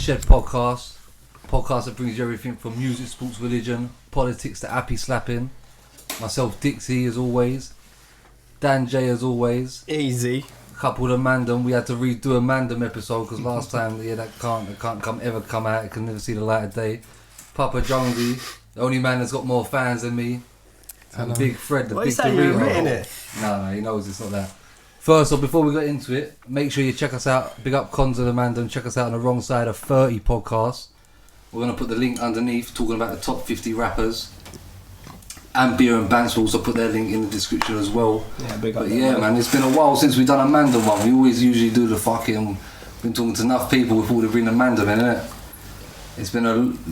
Shed podcast that brings you everything from music, sports, religion, politics to appy slapping. Myself, Dixie, as always. Dan J, as always. Easy. Coupled of Mandem. We had to redo a Mandem episode because last time, that can't ever come out. It can never see the light of day. Papa Jonesy, the only man that's got more fans than me. And Big Fred, the big Dorito. No, he knows it's not that. First, before we get into it, make sure you check us out. Big up Cons of the Mandem. Check us out on the Wrong Side of 30 podcast. We're going to put the link underneath, talking about the top 50 rappers. And Beer and Banks will also put their link in the description as well. Yeah, big up. But yeah, man, it's been a while since we've done a Mandem one. We always usually do the fucking... Been talking to enough people, we thought we'd bring the Mandem in, innit? It's been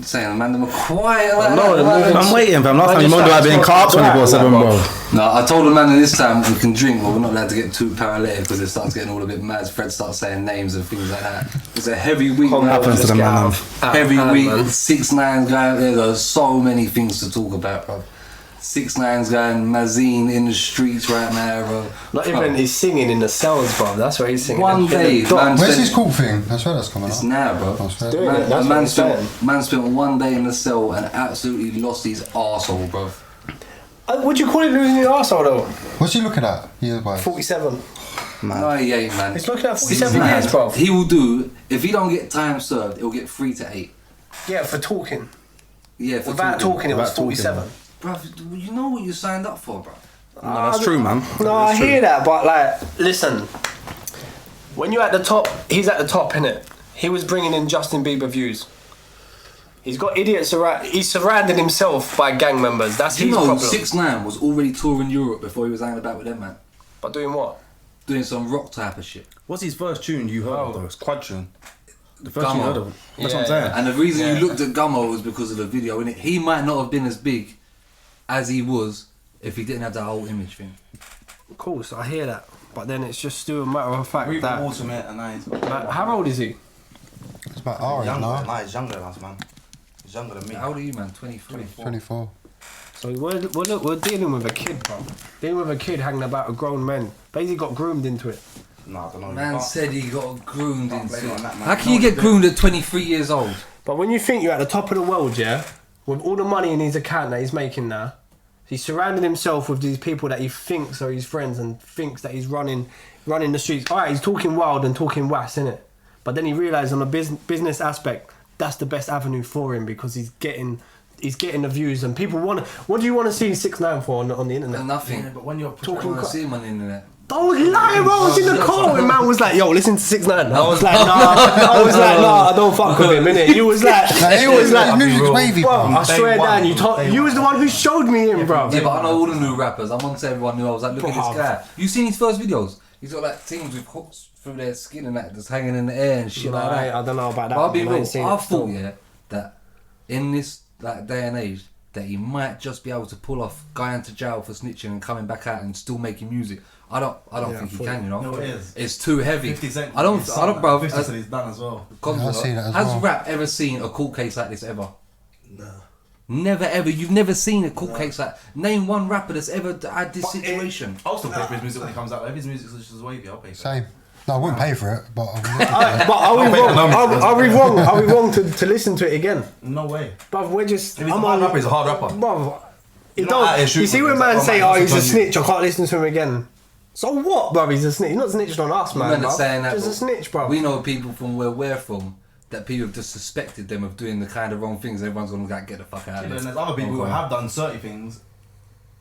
saying the Mandem are quiet like that. I'm waiting, fam. Last time you moaned about being carbs 24/7, bro. No, I told the man this time we can drink, but we're not allowed to get too paralytic because it starts getting all a bit mad. Fred starts saying names and things like that. It's a heavy week. What happens to the man? Heavy week. 6ix9ine guy. There's so many things to talk about, bro. 6ix9ine's going Mazine in the streets right now, bro. Not even he's singing in the cells, bro. That's where he's singing. One day, where's his cool thing? That's where that's coming it's up. now, bro. Man spent one day in the cell and absolutely lost his arsehole, bro. Would you call it losing your arsehole though? What's he looking at? 47. Man. No, he ain't, man. He's looking at 47 years, bro. He will do, if he don't get time served, he'll get 3 to 8. Yeah, for talking. Yeah, for without talking, it was 47. Bro, you know what you signed up for, bro. No, that's true, man. No, I hear that, but like, listen. When you're at the top, he's at the top, innit? He was bringing in Justin Bieber views. He's got idiots around. He's surrounded himself by gang members. That's his problem. 6ix9ine was already touring Europe before he was hanging about with them, man. But doing what? Doing some rock type of shit. What's his first tune you heard of though? It's Quad tune. The first Gummo. tune you heard of him. That's what I'm saying. And the reason you looked at Gummo was because of the video, innit? He might not have been as big as he was if he didn't have that whole image thing. Of course, I hear that. But then it's just still a matter of fact that... Ultimate and now he's got... Like, how old is he? It's about our age now. Nah, he's younger than us, man. He's younger than me. How old are you, man? 23? 24. So we're dealing with a kid, bro. Dealing with a kid hanging about with grown men. Basically got groomed into it. Nah, I don't know. Man said he got groomed into it. How can you get groomed at 23 years old? But when you think you're at the top of the world, yeah, with all the money in his account that he's making now, he's surrounded himself with these people that he thinks are his friends and thinks that he's running the streets. Alright, he's talking wild and talking wass, innit? But then he realised on a business aspect, that's the best avenue for him because he's getting the views and people want to... What do you want to see 6ix9ine for on the internet? Nothing. Yeah, but when you're talking... I want to see him on the internet. Don't lie, bro. I was in the car and man was like, yo, listen to 6ix9ine. I was like, nah, I don't fuck with him, innit? You was like, music's wavy, bro. I swear down, you was the one who showed me him, bro. Yeah, but I know all the new rappers. I'm on to everyone new. I was like, look at this guy. You seen his first videos? He's got like things with hooks through their skin and that just hanging in the air and shit like that. I don't know about that. But I'll be real. I thought, that in this like day and age, that he might just be able to pull off going to jail for snitching and coming back out and still making music. I don't think he can, you know. No, it is. It's too heavy. 50 Cent. I don't, bro. 50 Cent is done as well. I've seen that as has well. rap ever seen a court case like this ever? No. Never ever. You've never seen a court case like. Name one rapper that's ever had this situation. I'll still pay for his music when it comes out. If his music's just as wavy, I'll pay for it. Same. No, I wouldn't pay for it, but are we wrong to listen to it again? No way. But we're just... If he's a hard rapper, he's a hard rapper. Bruv, you see when man say, oh, he's a snitch, I can't listen to him again. So what, bruv? He's a snitch. He's not snitching on us, man. Bruv. Saying that, just a snitch, bruv. We know people from where we're from that people have just suspected them of doing the kind of wrong things. Everyone's gonna get the fuck out of it. And there's other people who have done certain things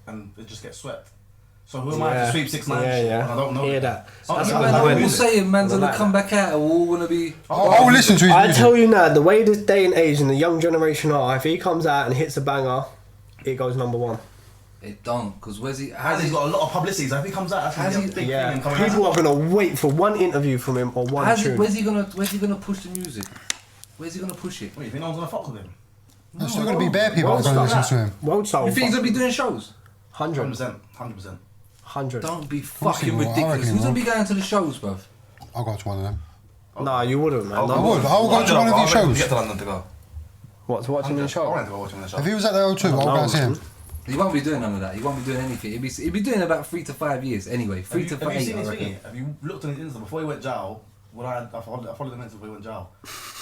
and it just gets swept. So who am I to sweep 6ix9ine? Yeah. I don't know. Hear that. That's what people saying. Man's gonna come back out and we're all gonna be. I will listen to his music. I tell you now, the way this day and age and the young generation are, if he comes out and hits a banger, it goes #1. It don't, because where's he? He's got a lot of publicity. So if he comes out, that's gonna be a big thing. And people are gonna wait for one interview from him or one tune. Where's he gonna push the music? Where's he gonna push it? Wait, you think no one's gonna fuck with him? There's still gonna be bare people that are gonna listen to him. World Soul. You think he's gonna be doing shows? 100%. 100%. Don't be fucking ridiculous. Who's gonna be going to the shows, bruv? I'll go to one of them. Nah, you wouldn't, man. I would. I would go to one of these shows. Get to London to go. What, to watch him in the show? I wanted to go watch him in the show. If he was at the O2, I'll go and see him. He won't be doing none of that. He won't be doing anything. He'll be doing about 3 to 5 years anyway. 3 to 5 years. Have you looked on his Insta before he went jail? I followed him Insta before he went jail.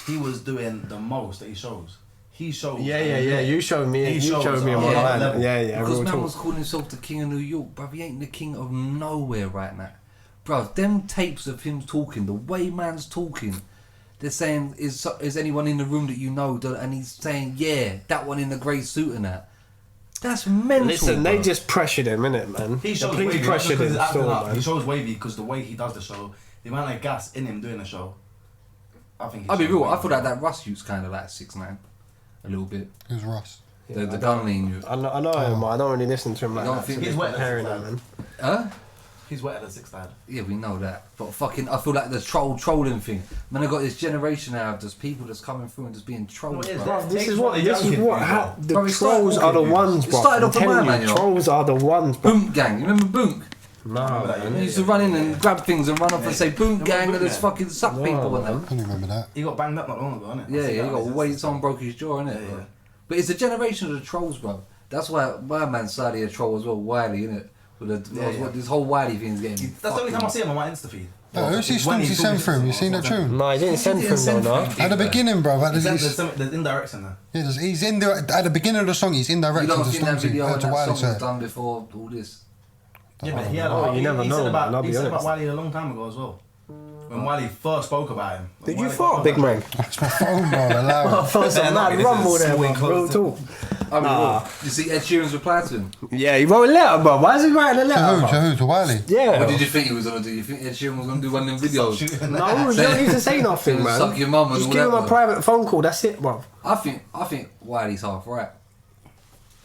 he was doing the most that he shows. He shows. Yeah. You showed me. You showed me on on my level. Yeah. Because Real man talk. was calling himself the king of New York, bruv. He ain't the king of nowhere right now. Bruv, them tapes of him talking, the way man's talking, they're saying, is anyone in the room that you know? And he's saying, yeah, that one in the grey suit and that. That's mental. Listen, bruv. they just pressured him, innit, man? He shows Completely wavy pressured because him. he's acting Still, up. man. He shows wavy because the way he does the show, the amount of gas in him doing the show. I think. I'll be shows real, wavy. I feel like that Russ youth's kind of like 6ix9ine. A little bit. Who's Russ? The gun lean youth. I know him, but I don't really listen to him like You don't that. think so he's just wet comparing as him, man. Huh? He's wetter than 6ix9ine. Yeah, we know that. But fucking, I feel like the trolling thing. Man, I got this generation now of just people that's coming through and just being trolled. No, it is. bro. Bro, This is what the Bro, it started trolls are the walking. ones, It bro. started I'm off the telling man, you, yo. trolls are the ones, bro. Boonk gang, you remember Boonk? Nah, that, man. He used to run in and grab things and run off and say Boonk gang and just Yeah. fucking suck No, people and man. that. I don't remember that. He got banged up not long ago, innit? Yeah, he got weight, someone broke his jaw, innit? Yeah, bro? yeah. But it's a generation of the trolls, bro. That's why my man's slightly a troll as well, Wiley, innit? With the, Yeah. this whole Wiley thing's getting. That's the only time I see him on my Insta feed. No, who's he When Stormzy he's sent talking for him? to You seen that someone. tune? No, he didn't send for him, though, no. At the beginning, bro. At the, There's indirects in there. yeah, he's in there at the beginning of the song. He's You indirecting don't to think that Stormzy. video and To that Wiley song was said. done before all this? Yeah, but he had. Oh, you never he know, said man, I'll he be said about honest. Wiley a long time ago as well. When Wiley first spoke about him. Did When you Wiley fart, first big spoke man? That's my phone, bro. I Allow it. felt some Yeah, mad no, this rumble is there, swing bro. Real close. talk. I mean, Nah. you see Ed Sheeran's reply to him? Yeah, he wrote a letter, bro. Why is he writing a To letter? who? bro? To who? To Wiley? Yeah. What did you think he was gonna do? You think Ed Sheeran was gonna do one of them videos? No, you don't need to say nothing, man. Suck your mum and Just all give him that, a bro. private phone call. That's it, bro. I think Wiley's half right.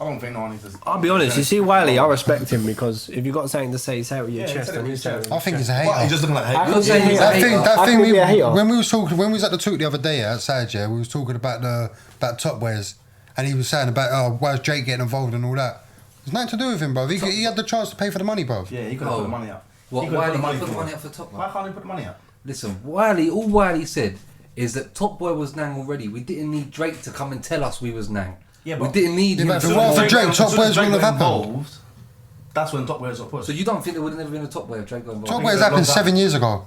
I don't think no one needs to. I'll be honest. You see, Wiley, I respect him because if you got something to say it with your Yeah, chest, say it and with he your said chest. it. I think he's a What? hater. He's just looking like I hate. could say he's a That hater. thing, I that could thing. be a hater. When we was at the talk the other day outside, yeah, we was talking about that top wears, and he was saying about why is Drake getting involved and all that. There's nothing to do with him, bro. He had the chance to pay for the money, bro. Yeah, he could have put the money up. What He could've Wiley put put the forward. money up for Top Boy? Why can't he put the money up? Listen, all Wiley said is that Top Boy was Nang already. We didn't need Drake to come and tell us we was Nang. Yeah, we but- didn't need Yeah, him. but if to- it weren't for Drake, Top Boys wouldn't have happened. Involved, that's when Top Boys got pushed. So you don't think there would have never been a Top Boy if Drake got involved? Top think wears it's a happened long 7 time. years ago,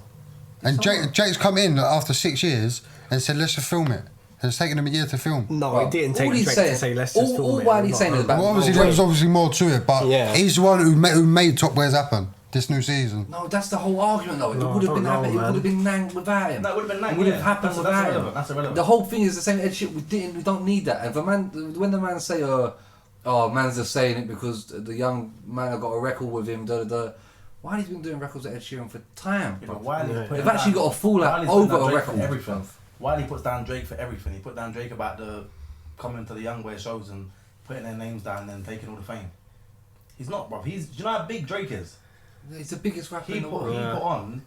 and Drake's come in after 6 years and said let's just film it. And it's taken him a year to film. No, Bro, it didn't take all he's Drake saying- to say let's just film all it. Wiley's saying is about. Well, obviously Drake. there was obviously more to it, but Yeah. he's the one who made Top Wears happen this new season. No, that's the whole argument though. It No, would have I been don't know, happening. It man. would have been Nang without him. No, it would have been Nang, It would have yeah. happened That's without irrelevant, him. that's irrelevant. The whole thing is the same Ed shit. We don't need that. And when the man say, oh, man's just saying it because the young man have got a record with him. Da da da. Wiley's been doing records with Ed Sheeran for time. Yeah, but Wiley's Yeah. putting They've actually down- got a fallout Wiley's putting over down a Drake for record. everything. Wiley puts down Drake for everything. He put down Drake about the coming to the Young Boy shows and putting their names down and then taking all the fame. He's not, bro. Do you know how big Drake is? He's the biggest rapper He in the put, world. he put on.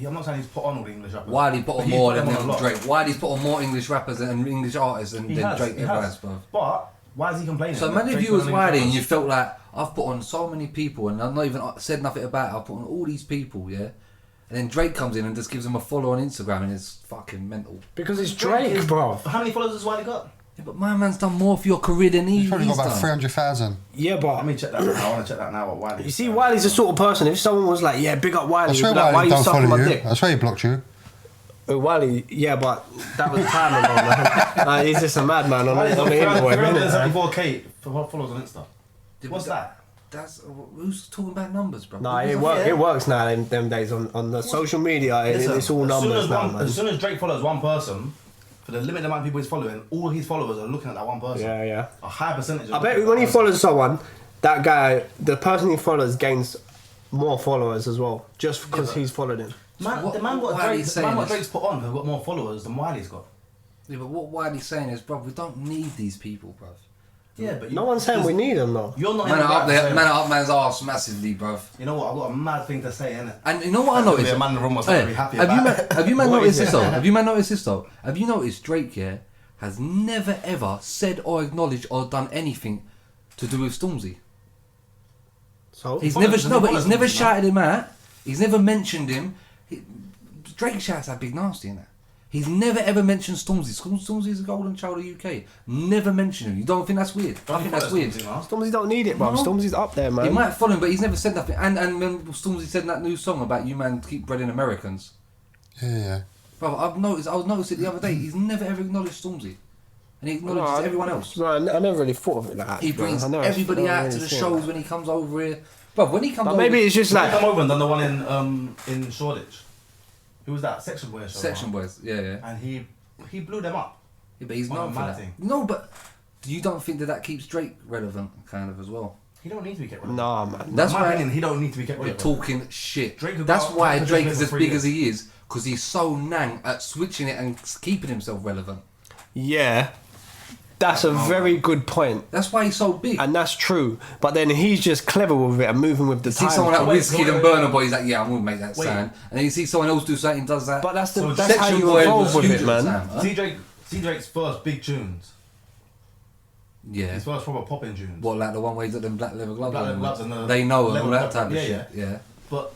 I'm not saying he's put on all the English rappers. Wiley put but on he's more put than them on a lot. Drake. Wiley's put on more English rappers and English artists than He has, Drake he ever has. has, bro. But why is he complaining? So that many of Drake's you was put on Wiley English and you rappers? felt like I've put on so many people and I've not even said nothing about it. I've put on all these people, yeah. And then Drake comes in and just gives him a follow on Instagram and it's fucking mental. Because it's Drake, bro. How many followers has Wiley got? Yeah, but my man's done more for your career than He's probably got he's about done. 300,000. Yeah, Let but me check that now. I want to check that now. What Wiley? you see, Wiley's the sort of person. If someone was like, "Yeah, big up Wiley," I you'd swear be like, "Why Wiley you don't sucking follow my you. dick?" I swear he blocked you. Wiley, yeah, but that was time ago, man. He's just a madman on the interweb, innit? 374k followers on Insta. Yeah, What's but that? That's who's talking about numbers, bro. Nah, Who's it the- works. It works now. Them days on the social media, Listen, it's all as soon numbers as now, one- man. As soon as Drake follows one person, for the limited amount of people he's following, all his followers are looking at that one person. Yeah, yeah. A high percentage. I bet when he follows someone, that guy, the person he follows, gains more followers as well, just because but- he's followed him. Man, What- the man what what Wiley's Drake's, saying man what is- Drake's put on have got more followers than Wiley's got. Yeah, but what Wiley's saying is, bro, we don't need these people, bro. Yeah, but No one's saying we need him though. You're not. Man in the are up right there, to say- man are up man's arse massively, bruv. You know what? I've got a mad thing to say, innit? And you know what I There'll be noticed? a man in the room was Hey, very happy have you about man, it. have you man What noticed is this it? though? Have you man noticed this though? Have you noticed Drake has never ever said or acknowledged or done anything to do with Stormzy? So He's follows never him, no, he but he's follows never him, shouted him out. He's never mentioned him. Drake shouts out Big Nasty in that. He's never ever mentioned Stormzy. Stormzy's a golden child of UK. Never mentioned him. You don't think that's weird? I think that's weird. Stormzy don't need it, bro. No. Stormzy's up there, He man. might follow him, but he's never said nothing. And when Stormzy said that new song about you man keep breading Americans. Yeah, yeah. Bro, I was noticed it the other day. He's never ever acknowledged Stormzy, and he acknowledges everyone else. No, I never really thought of it like that. He brings everybody out to the shows when he comes over here. Bro, when he comes but over, maybe it's just like He come over and done the one in Shoreditch. Who was that? Section Boys show. Section right? Boys, yeah. And he blew them up. Yeah, but he's On known a for mad that. thing. No, but you don't think that keeps Drake relevant, kind of as well? He don't need to be kept relevant. nah, man. That's In my why opinion, he don't need to be kept you're relevant. talking shit. Drake could That's go out- why Drake could Drake live is for as 3 big years. as he is, because he's so nang at switching it and keeping himself relevant. Yeah, that's a very good point. That's why he's so big. And that's true, but then he's just clever with it and moving with the See time. someone like Wait, Wizkid and wait. Burna Boy, he's like, yeah, I'm gonna make that Wait. sound. And then you see someone else do something, does that. But that's So that's how Section you Boy evolve was with huge it, at the man. time, huh? See Drake's first big tunes. Yeah. His first proper popping tunes. What, like the one where he's got them black leather gloves Black on? leather gloves and the They know and all leather that type of glove- shit. Yeah. But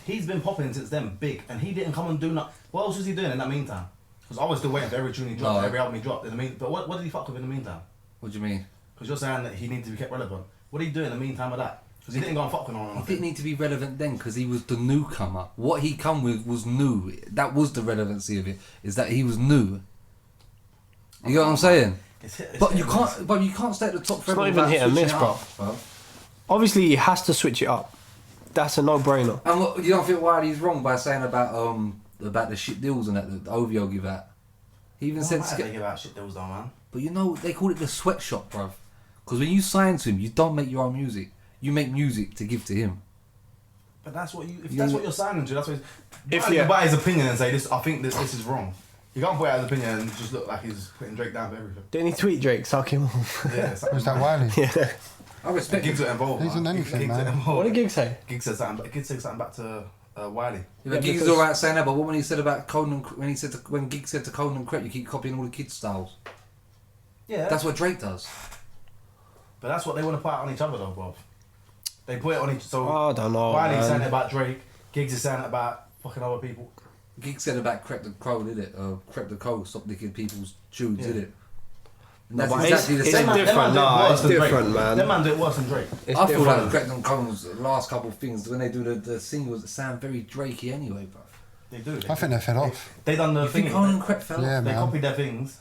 he's been popping since then, big, and he didn't come and do nothing. What else was he doing in that meantime? Because I was still waiting for every tune he dropped, No. every album he dropped. In the but what did he fuck with in the meantime? What do you mean? Because you're saying that he needs to be kept relevant. What did he do in the meantime of that? Because he didn't go and fuck with no one. He didn't need to be relevant then because he was the newcomer. What he come with was new. That was the relevancy of it. Is that he was new. You know what I'm saying? But you can't stay at the top forever. not even without hit and switching miss, it bro. up, bro. Obviously, he has to switch it up. That's a no-brainer. And what, you don't think Wiley's wrong by saying about the shit deals and that the OVO give out? He even said, they give out shit deals though, man. but you know they call it the sweatshop, bruv. Because when you sign to him, you don't make your own music. You make music to give to him. But that's what if that's what you're signing to, that's what. If You you- buy his opinion and say this, I think this is wrong. You can't put out his opinion and just look like he's putting Drake down for everything. Didn't he tweet Drake, suck him off? Yeah, Was that Wiley? Yeah. I respect Gigs him. are involved. He's in man. anything, Gigs are man. involved. What did Gig say? Gig said something back to Wiley. Yeah, but Giggs is alright saying that, but what when he said about Conan, when Giggs said to Conan Crep, you keep copying all the kids' styles. Yeah, That's what Drake does. but that's what they want to put out on each other though, Bob. They put it on each. So I don't know, Wiley's man. saying it about Drake. Giggs is saying it about fucking other people. Giggs said about Crep the Crow, did it? Crep the Crow, stop nicking people's tunes, Yeah. did it? And No, that's but exactly the it's same. different. Them man do it No, worse it's than Drake. different, man. Them man do it worse than Drake. It's I feel different. like Crep and Cole's last couple of things, when they do the singles, that sound very Drakey anyway, bro. They do. I think they fell off. They done the You thing. think Conan Crep fell Yeah, off? They man. copied their things.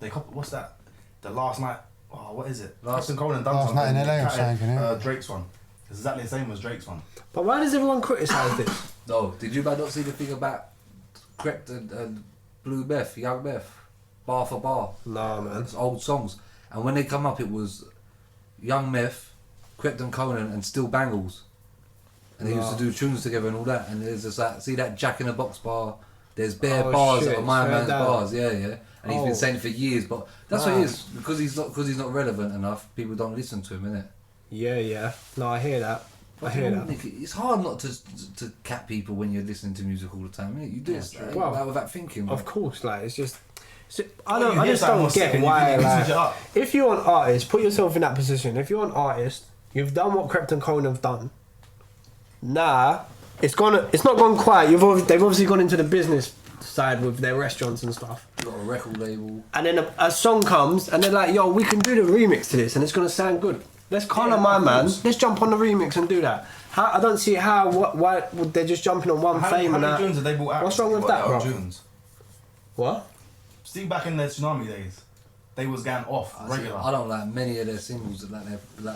They copy. What's that? The last night. Oh, what is it? Last- Captain Conan done Last something. Night in LA or Cat- something, yeah. Drake's one. It's exactly the same as Drake's one. But why does everyone criticise this? No, did you not see the thing about Crep and Blue Beth, Young Beth? Bar for bar. Nah, man. It's old songs. And when they come up, it was Young Meth, Crep and Conan, and Still Bangles. And they used to do tunes together and all that. And there's just like, see that Jack in the Box bar? There's bare Oh, bars shit, that are my straight man's down. bars, yeah. And he's Oh. been saying it for years, but that's what Wow. it is. Because he's not relevant enough, people don't listen to him, innit? Yeah. No, I hear that. I hear that. It's hard not to cat people when you're listening to music all the time, innit? You do it Well, like, without thinking. Of course, like it's just. Oh, I just don't get why. You Like, switch it up. if you're an artist, put yourself in that position. If you're an artist, you've done what Crepton Cohen have done. It's not gone quiet. They've obviously gone into the business side with their restaurants and stuff. Got a record label. And then a song comes, and they're like, "Yo, we can do the remix to this, and it's gonna sound good. Let's call on my man. Let's jump on the remix and do that." I don't see why they're just jumping on one fame How and many that. tunes have they brought out? What's wrong with What, that, their bro? own tunes? What? See, back in the Tsunami days, they was going off regular. I don't like many of their singles, like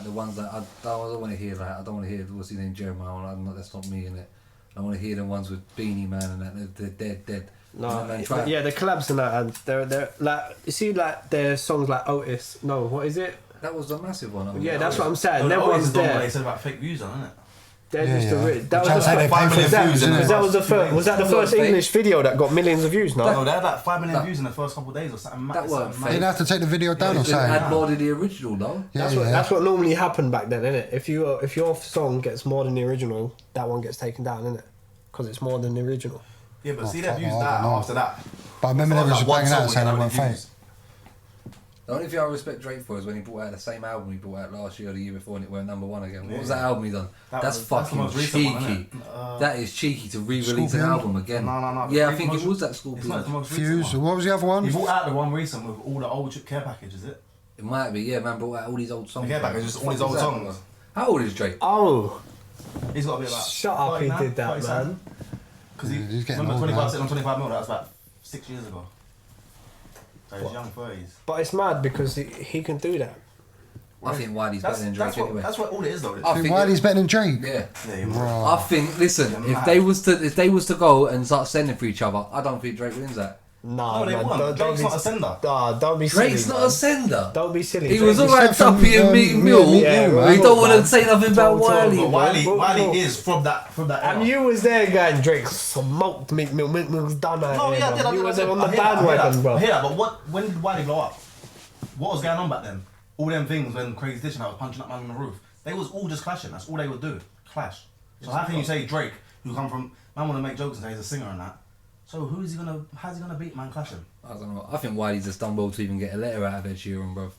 the ones that I don't want to hear. Like I don't want to hear what's his name, Jeremiah. That's not me in it. I want to hear the ones with Beanie Man and that. They're dead. No, And then try- yeah, the collabs and that, and they're like, you see, like their songs like Otis. No, what is it? That was the massive one. Yeah, that's what I'm saying. Oh, That always one's is the one where there. they said about fake views on, isn't it? They're Yeah, just yeah. that Which I was say the they first. pay for views, the views, innit? innit? That was the first. Was that the That first weren't English video that got millions of views? No. No, they had like 5 million That- views in the first couple of days or something. That weren't fake. They'd have to take the video down or They add something. more to the original though. Yeah, That's what normally happened back then, innit? If your song gets more than the original, that one gets taken down, innit? Because it's more than the original. Yeah, but see Oh, their fuck, views I that don't know. after that. But I remember they Like was one banging song out would saying get they how weren't many fake. views? The only thing I respect Drake for is when he brought out the same album he brought out last year or the year before and it went number one again. What was that album he done? That's the fucking most recent cheeky. one, isn't it? That is cheeky to re-release an Scorpion? album again. No. Yeah, I The think most- it was that It's not Scorpion. the most recent Fuse. one. What was the other one? He brought out the one recent with all the old care packages, is it? It might be, yeah, man brought out all these old songs. The care package, just all his Fuck old is that, songs. man? How old is Drake? Oh, He's got to be about. shut up! He 39, did that, 37. man. Because he's getting remember old 25 now. on 25 mil, that was about 6 years ago. So he's young 30s. But it's mad because he can do that. I think Wiley's better than Drake anyway. That's what all it is though. I think Wiley's better than Drake. Yeah. Bruh. I think. Listen, Yeah, if they was to go and start sending for each other, I don't think Drake wins that. Nah, No, they man, won't. Drake's not a sender. Don't be silly. Drake's not man. a sender. Don't be silly. He Drake was is- alright Tuppy and Meek Mill. yeah, He don't want man. to say nothing about Wiley. But man. Wiley is from that era. And you was there going, Drake smoked Meek Mill. Meek Mill's done that. No, yeah, I did. You was there on the I hear that, bandwagon, bro. I hear that, but when did Wiley blow up? What was going on back then? All them things when Crazy Dish and I was punching up man on the roof. They was all just clashing. That's all they would do. Clash. So how can you say Drake, who come from man want to make jokes and say he's a singer and that? So how's he gonna beat man clashing? I don't know. I think Wiley's just done well to even get a letter out of Ed Sheeran, bruv.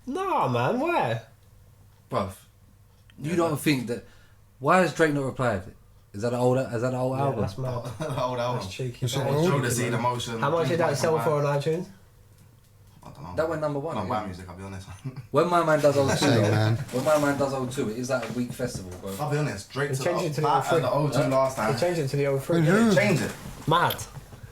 Nah, man, where? Bruv, you don't think that? Why has Drake not replied? Is that an old album? That's mad. Old album. That's cheeky. It's That all is old. cheeky, Jodeci, man. Emotion. How much did that sell for on iTunes? I don't know. That went number 1. Not yeah. bad music, I'll be honest. When my man does O2, Same, man. when my man does O2, it is like a week festival, bro. I'll be honest. Drake They took changed it to the that and the O2 last They time. changed it to the 03. Who? Change it. Mad.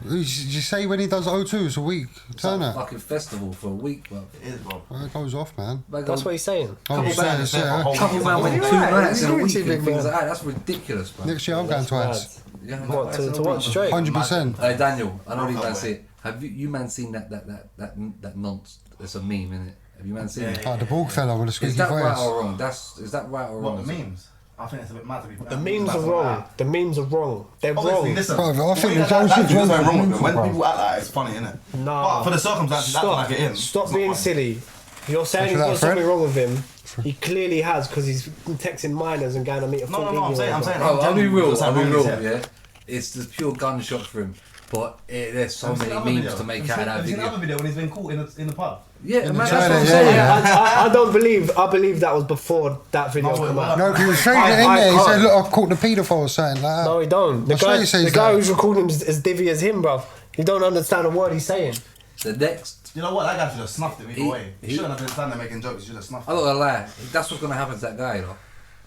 Did you say when he does O2, it's a week? It's like Turn a it. fucking festival for a week, bro. It is, bro. Well, it goes off, man. That's what he's saying. Oh, Couple yeah, bands yeah. there for a whole Couple week. man went You're 2 right, nights in a you're week too and big, things man. like that. That's ridiculous, bro. Next year I'm going twice. Yeah, What, to watch Drake? 100%. Hey Daniel, I know Rock you man away. see it. Have you man seen that nonce? It's a meme, isn't it? Have you man seen Yeah, it? yeah. Oh, the bald fella with the Is squeaky that right voice. or wrong? Is that right or What, wrong? the memes? I think it's a bit mad to be The memes are wrong. The memes are wrong. They're Obviously, wrong. listen. Bro, I think the the Joe shit's there's wrong nothing wrong with with it. When bro. people act like that, it's funny, innit? Nah. But for the circumstances, acting like it is. Stop it's not being funny. silly. You're saying he's After got that, Fred? something wrong with him. He clearly has because he's texting minors and going to meet a 14-year-old. No, I'm saying. Bro, I'll be genuinely, real. what's I'll be happening real. is, Yeah, it's the pure gunshot for him. But there's so Have you seen many the other memes video? to make Have out you of that seen the video. other video when he's been caught in the pub? Yeah, man, that's China, what I'm yeah, saying. yeah. I don't believe. I believe that was before that video No, came out. No, because he was straight in there. He said, look, I've caught the paedophile or something like that. No, he don't. The I'm sure guy, he says the guy that. who's recording him is as divvy as him, bro. You don't understand a word he's saying. The next, You know what? That guy should have snuffed it either He- way. He he- shouldn't have been standing there making jokes. He should have snuffed I'm it. not gonna lie. That's what's gonna happen to that guy, though.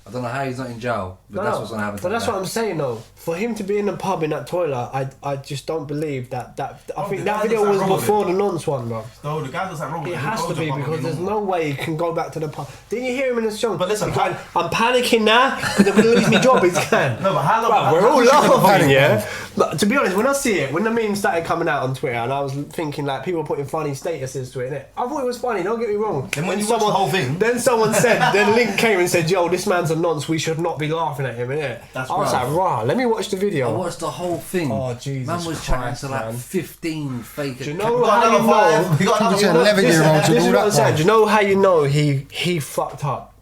I don't know how he's not in jail, but that's what's gonna happen to But that that's guy. what I'm saying, though. For him to be in the pub in that toilet, I just don't believe that. I think the that guy video looks was like wrong with before it. the nonce one, bro. No, the guy looks like wrong. It has to be because there's no way he can go back to the pub. Didn't you hear him in the song? But listen, He's going, I'm panicking now because I'm going to lose my job. He's going. No, but how long? Bro, we're how all long should laughing, the yeah? But to be honest, when I see it, when the meme started coming out on Twitter and I was thinking like people putting funny statuses to it, innit? I thought it was funny, don't get me wrong. Then when you watch the whole thing- Then someone said, then Link came and said, yo, this man's a nonce, we should not be laughing at him, innit? That's I was right. like, rah, let me watch the I video. watched the whole thing. Oh, Jesus Man was chatting Christ, to like man. 15 fake. Do you We know got how you another five. know? We got another He's an five. 11-year-old to This do is what I'm that. saying. bro. Do you know how you know he fucked up?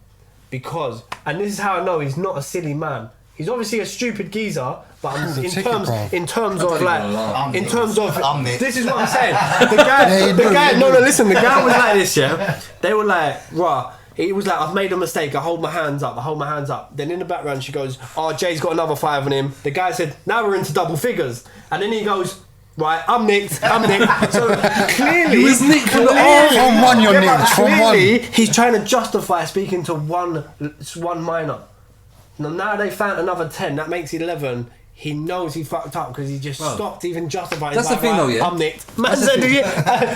Because, and this is how I know he's not a silly man. He's obviously a stupid geezer, but the in ticket, terms bro. in terms I'm of not even like gonna lie. in terms of I'm Nick. this is what I'm saying. The Yeah, you do, guy you no do. listen, the guy was like this, yeah. They were like, rah. He was like, I've made a mistake, I hold my hands up, I hold my hands up. Then in the background she goes, oh, Jay's got another 5 on him. The guy said, now we're into double figures. And then he goes, right, I'm nicked. So clearly, He was nicked from the clearly- From one, you're but nicked, from clearly, he's trying to justify speaking to one minor. Now they found another 10, that makes 11. He knows he fucked up because he just Bro. stopped even justifying. That's He's the thing though, yeah? I'm nicked. Man said,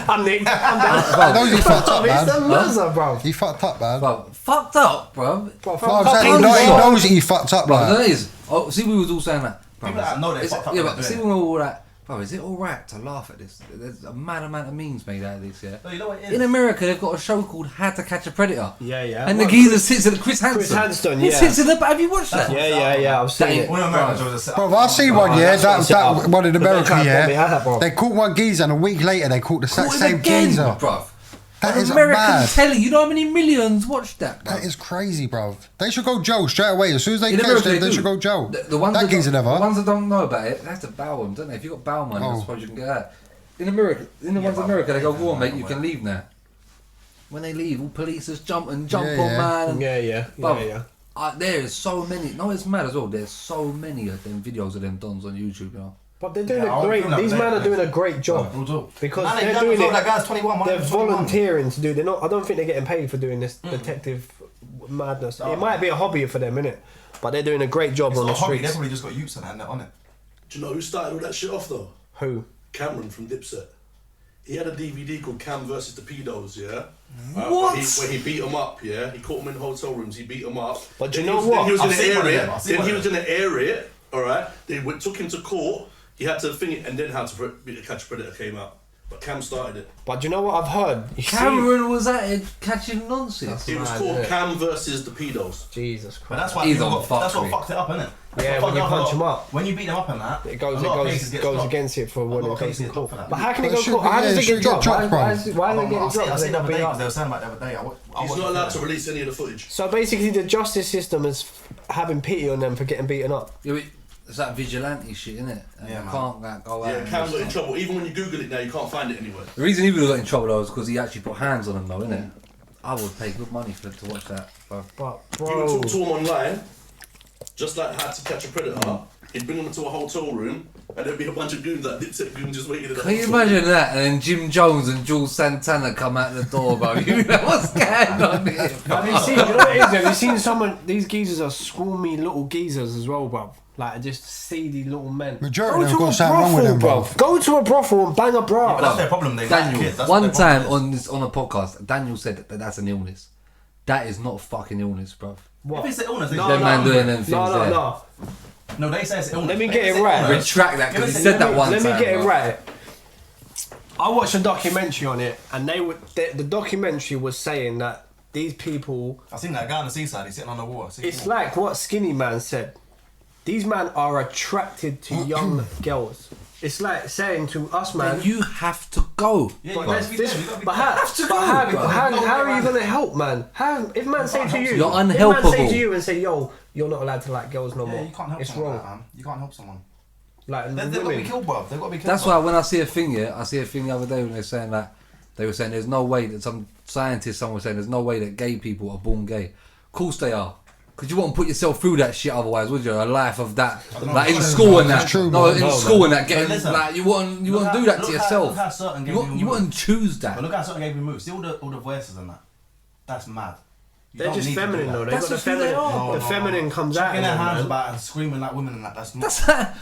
I'm nicked. I'm I done. know he fucked up, It's the man. muzzer, bro. He fucked up, man. Bro, fucked up, bro. Bro, No, I'm fuck saying up. he knows he fucked up, Bro, man. that is. Oh, see, we was all saying that. Bro, People that know they is fucked it- up yeah, when but they're see, doing when we were all like, bro, is it alright to laugh at this? There's a mad amount of memes made out of this, yeah? No, you know what it is? In America, they've got a show called How to Catch a Predator. Yeah, yeah. And the What? geezer sits in Chris Hansen. Hansen, He yeah. sits in the. Have you watched that? Yeah, I've seen it. When America was a set Bro, I see one, yeah, that's that what I set up. one in But they America, tried to put me out, yeah. bro. They caught one geezer and a week later they caught the Caught him same again, geezer. bruv. That On is American mad. telly. You know how many millions watched that, bro? That is crazy, bro. They should go jail straight away. As soon as they In catch America, them, they do. should go jail. The ones That that geezer don't, never. The ones that don't know about it, they have to bail them, don't they? If you got bail money, I Oh. suppose you can get out. In America, in the ones in but- America, they go, "Go on, mate, you yeah. can leave now." When they leave, all police just jump on Yeah, man. And, Yeah. Bruv, there is so many. No, it's mad as well. There's so many of them videos of them dons on YouTube, you know. But they're doing Yeah, I a won't great. feel that These today, men are mate. doing a great job Real talk. because Man, they're that doing that it. guy's 21. They're 21. volunteering to do. They're not. I don't think they're getting paid for doing this detective madness. It might be a hobby for them, innit? But they're doing a great job It's on not the a hobby. They streets. probably just got youths and that on it. Do you know who started all that shit off though? Who? Cameron from Dipset. He had a DVD called Cam versus the Pedos, yeah? What? Where he beat them up, yeah? He caught them in hotel rooms, he beat them up. But do you Then know he what? Then he was I've in seen the one of area. them, I've seen Then one he of was in the area, alright? They took him to court. He had to think it, and then How to Catch a Predator came out. But Cam started it. But do you know what I've heard? You see- Cameron was at it catching nonsense. It was mad, called isn't it? Cam versus the Pedos. Jesus But Christ. that's why He's people on that's what fuckery. fucked it up, innit? Yeah, when you punch him up. When you beat them up and that, It goes a lot of cases get dropped. against it for A when lot it of goes cases to get court. dropped for that. But how can it But go it should court? be- How does yeah, it it should get get dropped? dropped, bro. Why is it I getting dropped? seen Has the it other not day, been they up? were saying about the other day. He's not allowed to release any of the footage. So basically, the justice system is having pity on them for getting beaten up. Yeah, but it's that vigilante shit, isn't it? Yeah, You man. can't like, go out. Yeah, and Cam just got in like- trouble. Even when you Google it now, you can't find it anywhere. The reason he would have got in trouble though is because he actually put hands on him though, innit? I would pay good money to watch that, bro. But You would bro, talk to him online, just like How to Catch a Predator. He'd bring him into a hotel room, and there'd be a bunch of goons, like Dipset goons, just waiting in the Can you hotel room. imagine that? And then Jim Jones and Jules Santana come out the door, bro. You know what's going on here? have you seen? You know what it is? Have you seen someone? These geezers are squirmy little geezers as well, bro. Like just seedy little men. Majority of them Go to got a something wrong with them, brothel, bro. Go to a brothel and bang a bra. But that's their problem. They like Daniel, kids. That's one what their time problem is. on a podcast, Daniel said that that's an illness. That is not a fucking illness, bro. If it's an illness, they No, Them say man it's doing an them illness. things No, there. no. No, they say it's illness. Let me If get it's it an right. illness- Retract that because he said that one Let time. me get it bro. right. I watched a documentary on it, and the documentary was saying that these people. I seen that guy on the seaside. He's sitting on the water. It's like what Skinny Man said. These men are attracted to young girls. It's like saying to us, man. Man, you have to go. Yeah, But, you gotta there's be this, there, you gotta be but there. how are you gonna help, man? How if man say to you, You're if man say unhelpable. to you and say, "Yo, you're not allowed to like girls no more," Yeah, you can't help it's someone wrong. like that, man. You can't help someone. Like They've got to be women. killed, bro. They've got to be killed. That's why when I see a thing, yeah, I see a thing the other day when they're saying that they were saying there's no way that some scientist, someone was saying there's no way that gay people are born gay. Of course they are. Because you won't put yourself through that shit otherwise, would you? A life of that, like in school and that. That's true, No, man. in No, school man. and that, getting But listen, like you wouldn't do that look to how- yourself. look how certain gay You people wouldn't move. choose But that. look how certain gay people move. See all the voices and that. That's mad. You They're don't just need to do feminine that. though. They've That's got the just who they feminine. are. The feminine comes out. Chucking in their them, hands man. about and screaming like women and that. That's not.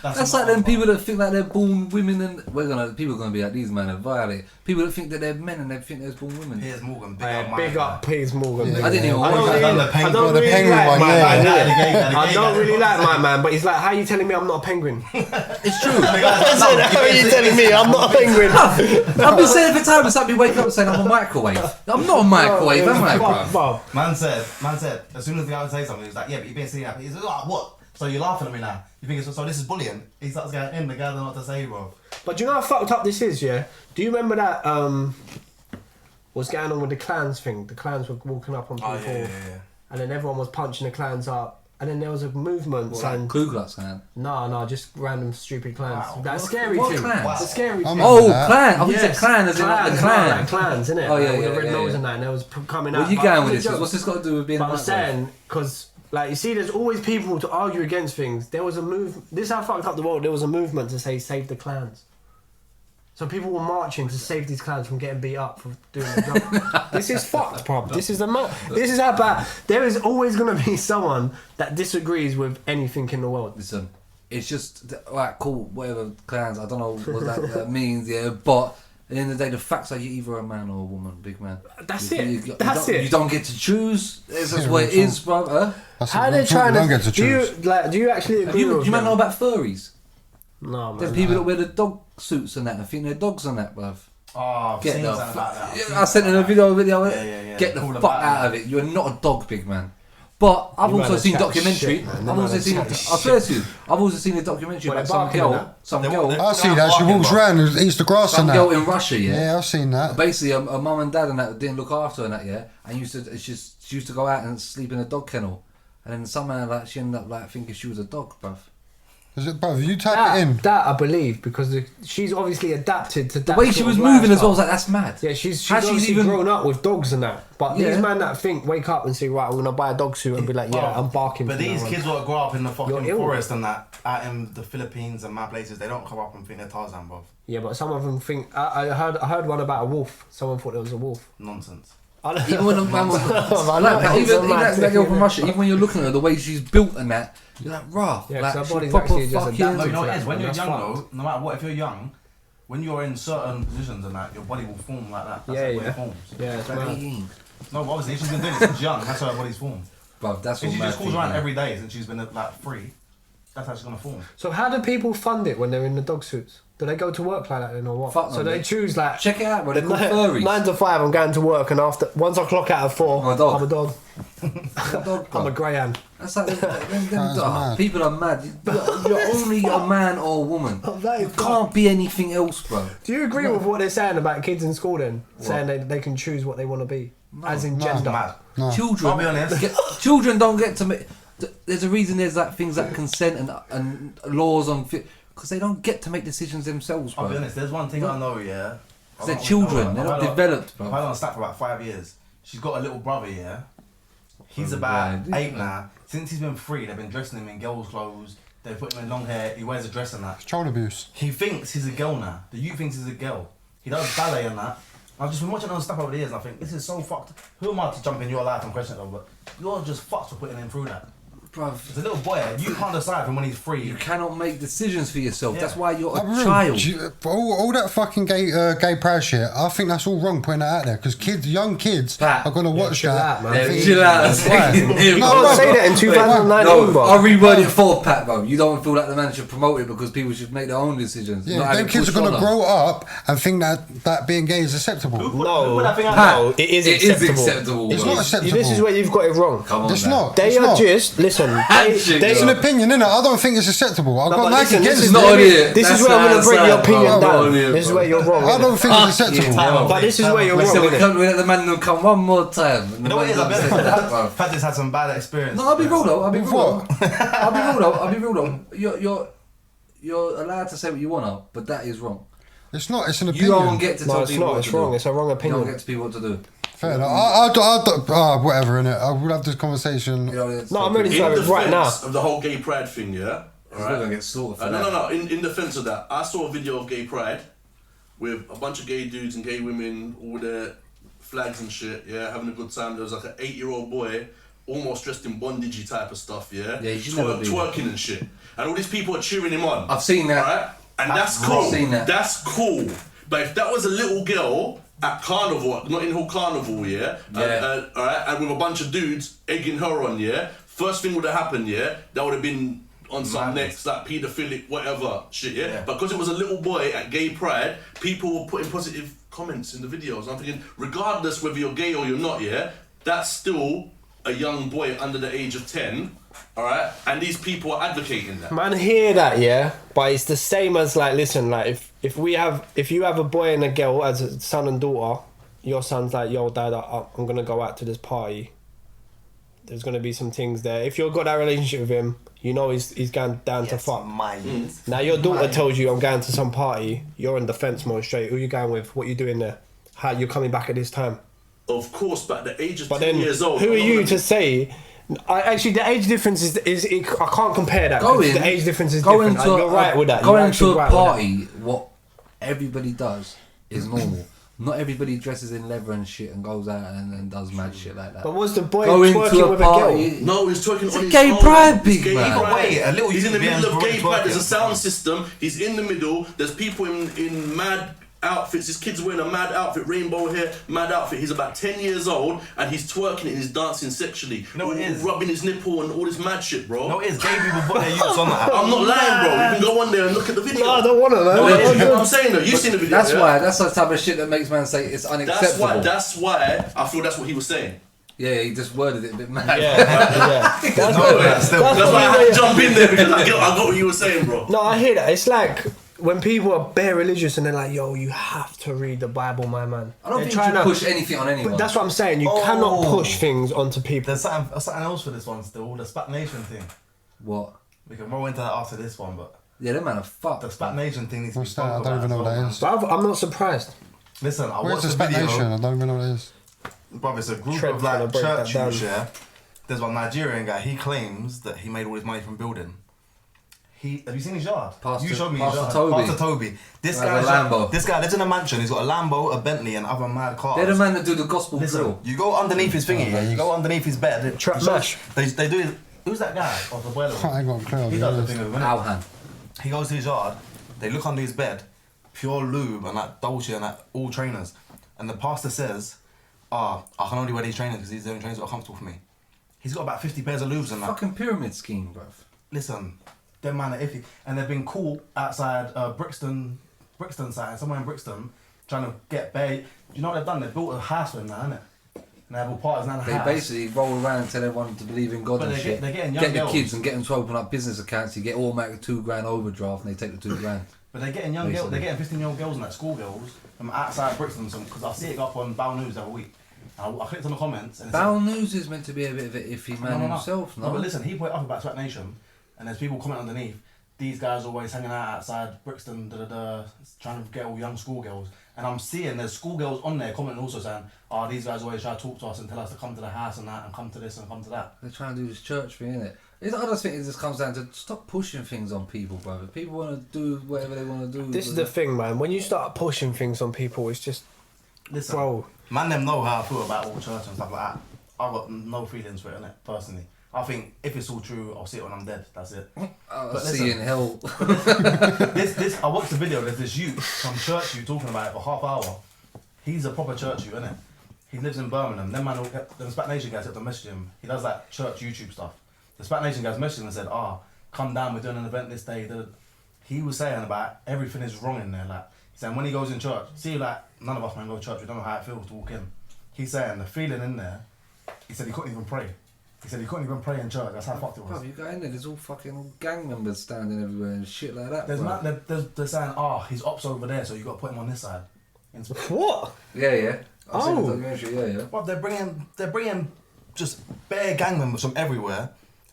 That's not like them right, people bro. that think that they're born women and people are gonna be like these men are violent. People that think that they're men and they think they're born women. Piers Morgan, big up, Big up, Piers Morgan. I didn't even I don't watch really, that. I don't the really penguin like one, my yeah. man. Yeah, innit? the gay guy, the I gay don't guy. really like my man, but he's like, how you telling me I'm not a penguin? It's true. How are you telling me I'm not a penguin? I've been saying every time it's like me waking up and saying I'm a microwave. I'm not a microwave, am I, bro? Man said, as soon as the guy would say something, he was like, yeah, but you're being silly now. He's like, oh, what? So you're laughing at me now? You think it's so this is bullying? He starts going in, the guy don't know what to say, bro. But do you know how fucked up this is, yeah? Do you remember that, what's going on with the clans thing? The clans were walking up on people, and then everyone was punching the clans up. And then there was a movement saying, Ku Klux Klan. no, just random stupid clans. Wow. That What- scary what thing. clans? The scary I'm thing. not- Oh, that. clan. I thought you Yes, said clan as in like the clan. Like clans, innit? Oh, yeah, With yeah, the red yeah, nose yeah. and that, and there was coming Where out. you But going with the this? joke- What's this got to do with being But a I'm microwave? saying, because, like, you see, there's always people to argue against things. There was a move. This is how fucked up the world. There was a movement to say save the clans. So people were marching to save these clans from getting beat up for doing the job. This is fucked, bruv. This is how bad. There is always going to be someone that disagrees with anything in the world. Listen, it's just alright, cool, whatever clans. I don't know what that means, yeah. But at the end of the day, the facts are you're either a man or a woman, big man. That's You- it. you- you That's don't- it. You don't get to choose. That's just Yeah, what it true. is, bro. Huh? That's How it, are they man. trying Don't to? get to choose. Do you actually agree You with might them? know about furries. No, man. There's people that wear the dog suits and that and think they're dogs and that, bruv. Oh, I've Get seen the something fuck. like that. Yeah, I sent in a video. Yeah. Get the All fuck about out that. of it. You're not a dog, big man. But I've You also man seen are chat documentary. shit, man. I've You also man are seen. I chat swear to you, I've also seen a documentary What, about they're some barking girl. and that? Some They girl. want- I see that. She walks around and eats the grass Some and girl that. in Russia, yeah. Yeah, I've seen that. Basically, a mum and dad and that didn't look after her and that, yeah. And she used to go out and sleep in a dog kennel, and then somehow like she ended up like thinking she was a dog, bruv. Is it, bro? You type it in. That I believe because she's obviously adapted to that. The way she sort was of moving as well lifestyle. was like that's mad. Yeah, she's How she's obviously even- grown up with dogs and that. But Yeah. these men that think, wake up and say, right, I'm gonna buy a dog suit and be like, yeah, I'm barking. But from these now on. kids will grow up in the fucking You're ill. forest and that, out in the Philippines and mad places. They don't come up and think they're Tarzan, bro. Yeah, but some of them think. I heard one about a wolf. Someone thought it was a wolf. Nonsense. Even when a man was even that girl from Russia, even when you're looking at her, the way she's built and that, you're like, rah. Yeah, like, her she's body's proper actually just fucking. adapted. No, you know what it is. When you're That's young, fucked. though, no matter what, if you're young, when you're in certain positions and that, your body will form like that. That's Yeah, the way yeah. it forms. Yeah, it's mad. No, but obviously, if she's been doing it since young, that's how her body's formed. Bruv, that's If what she mad just calls thing, around yeah. every day since she's been like 3, that's how she's gonna form. So how do people fund it when they're in the dog suits? Do they go to work like that then or what? Fuck so no, they mate. choose like Check it out, bro. They're called furries. 9 to 5 I'm going to work and once I clock out at 4 I'm a dog. I'm a dog. Dog, I'm a bro. greyhound. That's like That's mad. people are mad. You're only a man or a woman. That You is can't be anything else, bro. Do you agree with what they're saying about kids in school then? Saying they can choose what they want to be? As in That's gender. mad. No. Children, I'll be honest. children don't get to make. There's a reason there's like things like consent and laws on because they don't get to make decisions themselves, bro. I'll be honest, there's one thing I know, yeah. They're children, they're not developed, I've bro. had on staff for about 5 years. She's got a little brother, yeah. He's Oh, about right. 8 now. Since he's been free, they've been dressing him in girls' clothes. They put him in long hair. He wears a dress and that. Child abuse. He thinks he's a girl now. The youth thinks he's a girl. He does ballet and that. I've just been watching other stuff over the years and I think, this is so fucked. Who am I to jump in your life and question it, but you're just fucked for putting him through that. Bruv, It's a little boy, you can't decide from when he's free. you cannot make decisions for yourself. Yeah. That's why you're Like, a real, child. all that fucking gay pride shit, I think that's all wrong putting that out there because young kids Pat, are gonna watch chill that. out, man. and Yeah, think- chill out. Why? No, You No, can't bro, say that in 2019, No, bro. I'll reword it for Pat, bro. You don't feel like the man should promote it because people should make their own decisions. Yeah, not have them it kids are pushed gonna on them. grow up and think that being gay is acceptable. Who No, put that thing out no, there? it is It acceptable. is acceptable. It's bro. not acceptable. This is where you've got it wrong. Come on, It's man. not. They It's are not. just listen. Handshake, They, It's an bro. opinion, innit? I don't think it's acceptable. I've No, got but Nike listen, against this it. not on here. This is That's where I'm gonna bring your outside, opinion bro. Not on down. here, This is bro. where you're wrong. I don't think it's acceptable. But this is where you're We said wrong. we innit? can't let the man come one more time. And You the know what it is? man I've don't say that, bro. Fat had some bad experience. No, I'll be real though. I'll be With real. what? Though. I'll be real though. You're allowed to say what you wanna, but that is wrong. It's not. It's an You opinion. don't get to No, tell it's people not. what It's to wrong. do. It's a wrong You don't opinion. get to people what to do. Fair enough. Whatever, innit? I will have this conversation. You know, it's No, I'm ready In to defense right now. of the whole gay pride thing, yeah? It's not gonna get sorted for that. No. In defense of that, I saw a video of gay pride with a bunch of gay dudes and gay women, all their flags and shit, yeah, having a good time. There was like an 8-year-old boy, almost dressed in bondagey type of stuff, yeah? Yeah, you should never be. Twerking and shit. And all these people are cheering him on. I've seen that. Right? And that's cool. I've seen that. That's cool. But if that was a little girl at carnival, not in whole carnival, yeah? Yeah. Alright, and with a bunch of dudes egging her on, yeah? First thing would have happened, yeah? That would have been on some next, like paedophilic, whatever shit, yeah? Yeah. But because it was a little boy at gay pride, people were putting positive comments in the videos. I'm thinking, regardless whether you're gay or you're not, yeah? That's still a young boy under the age of 10, alright? And these people are advocating that. Man, hear that, yeah? But it's the same as like, listen, like if you have a boy and a girl as a son and daughter, your son's like, yo, dad, I'm gonna go out to this party. There's gonna be some things there. If you've got that relationship with him, you know he's going down to fuck. Now your daughter tells you I'm going to some party, you're in defence mode straight. Who you going with? What you doing there? How you're coming back at this time? Of course, but at the age of But 10 then, years old... who are I'm you not to say? Actually, the age difference is I can't compare that. Go 'cause in. The age difference is Go different. into You're right with that. Going You're into actually a right with that. party, what everybody does is normal. Not everybody dresses in leather and shit and goes out and does mad shit like that. But was the boy Go into twerking a with a girl? party. No, he's twerking It's on a his gay own. pride, It's big gay man. pride. Wait, a little he's in the youth middle of being gay pride. There's a twerking. sound system. He's in the middle. There's people in mad outfits. His kid's wearing a mad outfit, rainbow hair, mad outfit. He's about 10 years old and he's twerking and he's dancing sexually. You know what it is? Rubbing his nipple and all this mad shit, bro. No, it is gay people put their youths on that. I'm not lying, bro. You can go on there and look at the video. No, I don't want to, man. No, I you don't know what want I'm saying though. You've seen the video. That's yeah? why. That's the type of shit that makes man say it's unacceptable. That's why I feel that's what he was saying. Yeah, he just worded it a bit mad. Yeah, yeah. That's That's why I had to jump in there because I got what you were saying, bro. No, I hear that. It's like when people are bare religious and they're like, yo, you have to read the Bible, my man. I don't They're think you trying should to push anything on anyone. But that's what I'm saying. You Oh. cannot push things onto people. There's something else for this one still, the Spat Nation thing. What? We can roll into that after this one, but Yeah, that man are fucked. the Spat Nation thing needs to be What's that? spoken I don't about even know as what well, that is. But I'm not surprised. Listen, I Where's watched the the Spat video. Nation? I don't even know what that is. Bruv, it's a group Trent of trying to like break that church down. youths, yeah. There's one Nigerian guy, he claims that he made all his money from building. Have you seen his yard? Pastor- you showed me Pastor his yard. Toby. Pastor Toby. This Has a Lambo. This guy lives in a mansion. He's got a Lambo, a Bentley, and other mad cars. They're the man that do the gospel Listen, drill. you go underneath his thingy. You go underneath his bed. Trap mash. They do. Who's that guy? Of the boiler room? I ain't got a clue. He does the thing with him, innit? Alhan. He goes to his yard. They look under his bed, pure lube and like Dolce and like all trainers. And the pastor says, I can only wear these trainers because these are the only trainers that are comfortable for me. He's got about 50 pairs of lubes and that. Fucking pyramid scheme, bruv. Listen, them man are iffy. And they've been caught outside Brixton side, somewhere in Brixton, trying to get bait. You know what they've done? They've built a house for him now, innit? And they have all parties now in the They house. basically roll around and tell everyone to believe in God But and they're shit. they're getting young Get the girls. kids and get them to open up business accounts. You get automatic $2,000 overdraft and they take the $2,000. But they're getting young girls, Basically. they're getting 15-year-old girls and like school girls from outside Brixton, because I see it go up on Bow News every week. And I clicked on the comments and it said, Bow News is meant to be a bit of an iffy man himself, no? No, but listen, he put it up about Sweat Nation, and there's people comment underneath. These guys always hanging out outside Brixton, trying to get all young schoolgirls. And I'm seeing there's schoolgirls on there commenting also saying, these guys always try to talk to us and tell us to come to the house and that, and come to this and come to that. They're trying to do this church thing, innit? I just think it just comes down to stop pushing things on people, brother. People want to do whatever they want to do. This is the thing, man. When you start pushing things on people, it's just, Listen, bro. man, them know how I feel about all church and stuff like that. I've got no feelings for it, innit, personally. I think if it's all true, I'll see it when I'm dead. That's it. I'll But see you in hell. I watched the video. There's this youth from church you talking about it for half hour. He's a proper church you, innit? He lives in Birmingham. Them man, the Spat Nation guys have to message him. He does like church YouTube stuff. The Spat Nation guys messaged him and said, come down, we're doing an event this day. He was saying about everything is wrong in there. Like, he's saying when he goes in church, see, like, none of us man go to church, we don't know how it feels to walk in. He's saying the feeling in there, he said he couldn't even pray. He said he couldn't even pray in church, that's how fucked it was. Bro, you go in there, there's all fucking gang members standing everywhere and shit like that. There's bro. they're saying, his ops over there, so you got to put him on this side. What? Yeah. I've seen the Oh. documentary, yeah. Well, they're bringing just bare gang members from everywhere,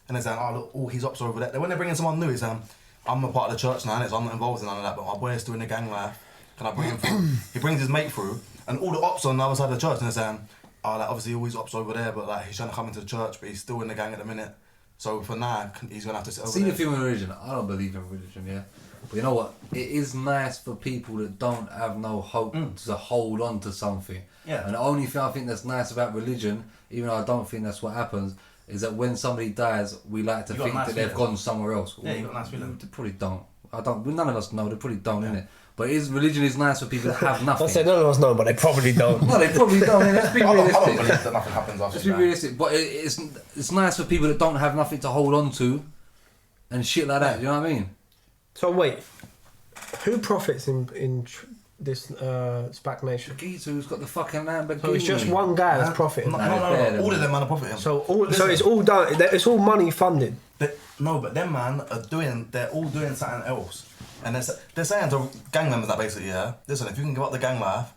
and they're saying, look, all his ops are over there. When they're bringing someone new, he's saying, I'm a part of the church now, innit, so I'm not involved in none of that, but my boy is doing the gang life. Can I bring him through? He brings his mate through, and all the ops on the other side of the church, and they're saying, like, obviously all his ops over there, but like he's trying to come into the church, but he's still in the gang at the minute. So for now, he's gonna have to sit over See there. the thing with religion. I don't believe in religion, yeah. But you know what? It is nice for people that don't have no hope to hold on to something. Yeah. And the only thing I think that's nice about religion, even though I don't think that's what happens, is that when somebody dies, we like to You got think a nice that they've feeling. gone somewhere else. Yeah, you got a nice feeling. They probably don't. None of us know. They probably don't, innit? But religion is nice for people that have nothing. I said none of us know, but they probably don't. No, they probably don't. innit? Let's be I don't realistic. believe that nothing happens after Let's be that. realistic. But it's nice for people that don't have nothing to hold on to and shit like that. You know what I mean? So wait, who profits in this SPAC Nation? The geezer who's got the fucking Lamborghini. So it's just one guy that's profiting. No, Nah, all of them man are profiting. So Listen. it's all done. It's all money funded. But them man they're all doing something else. And they're saying to gang members that basically, yeah, listen, if you can give up the gang life,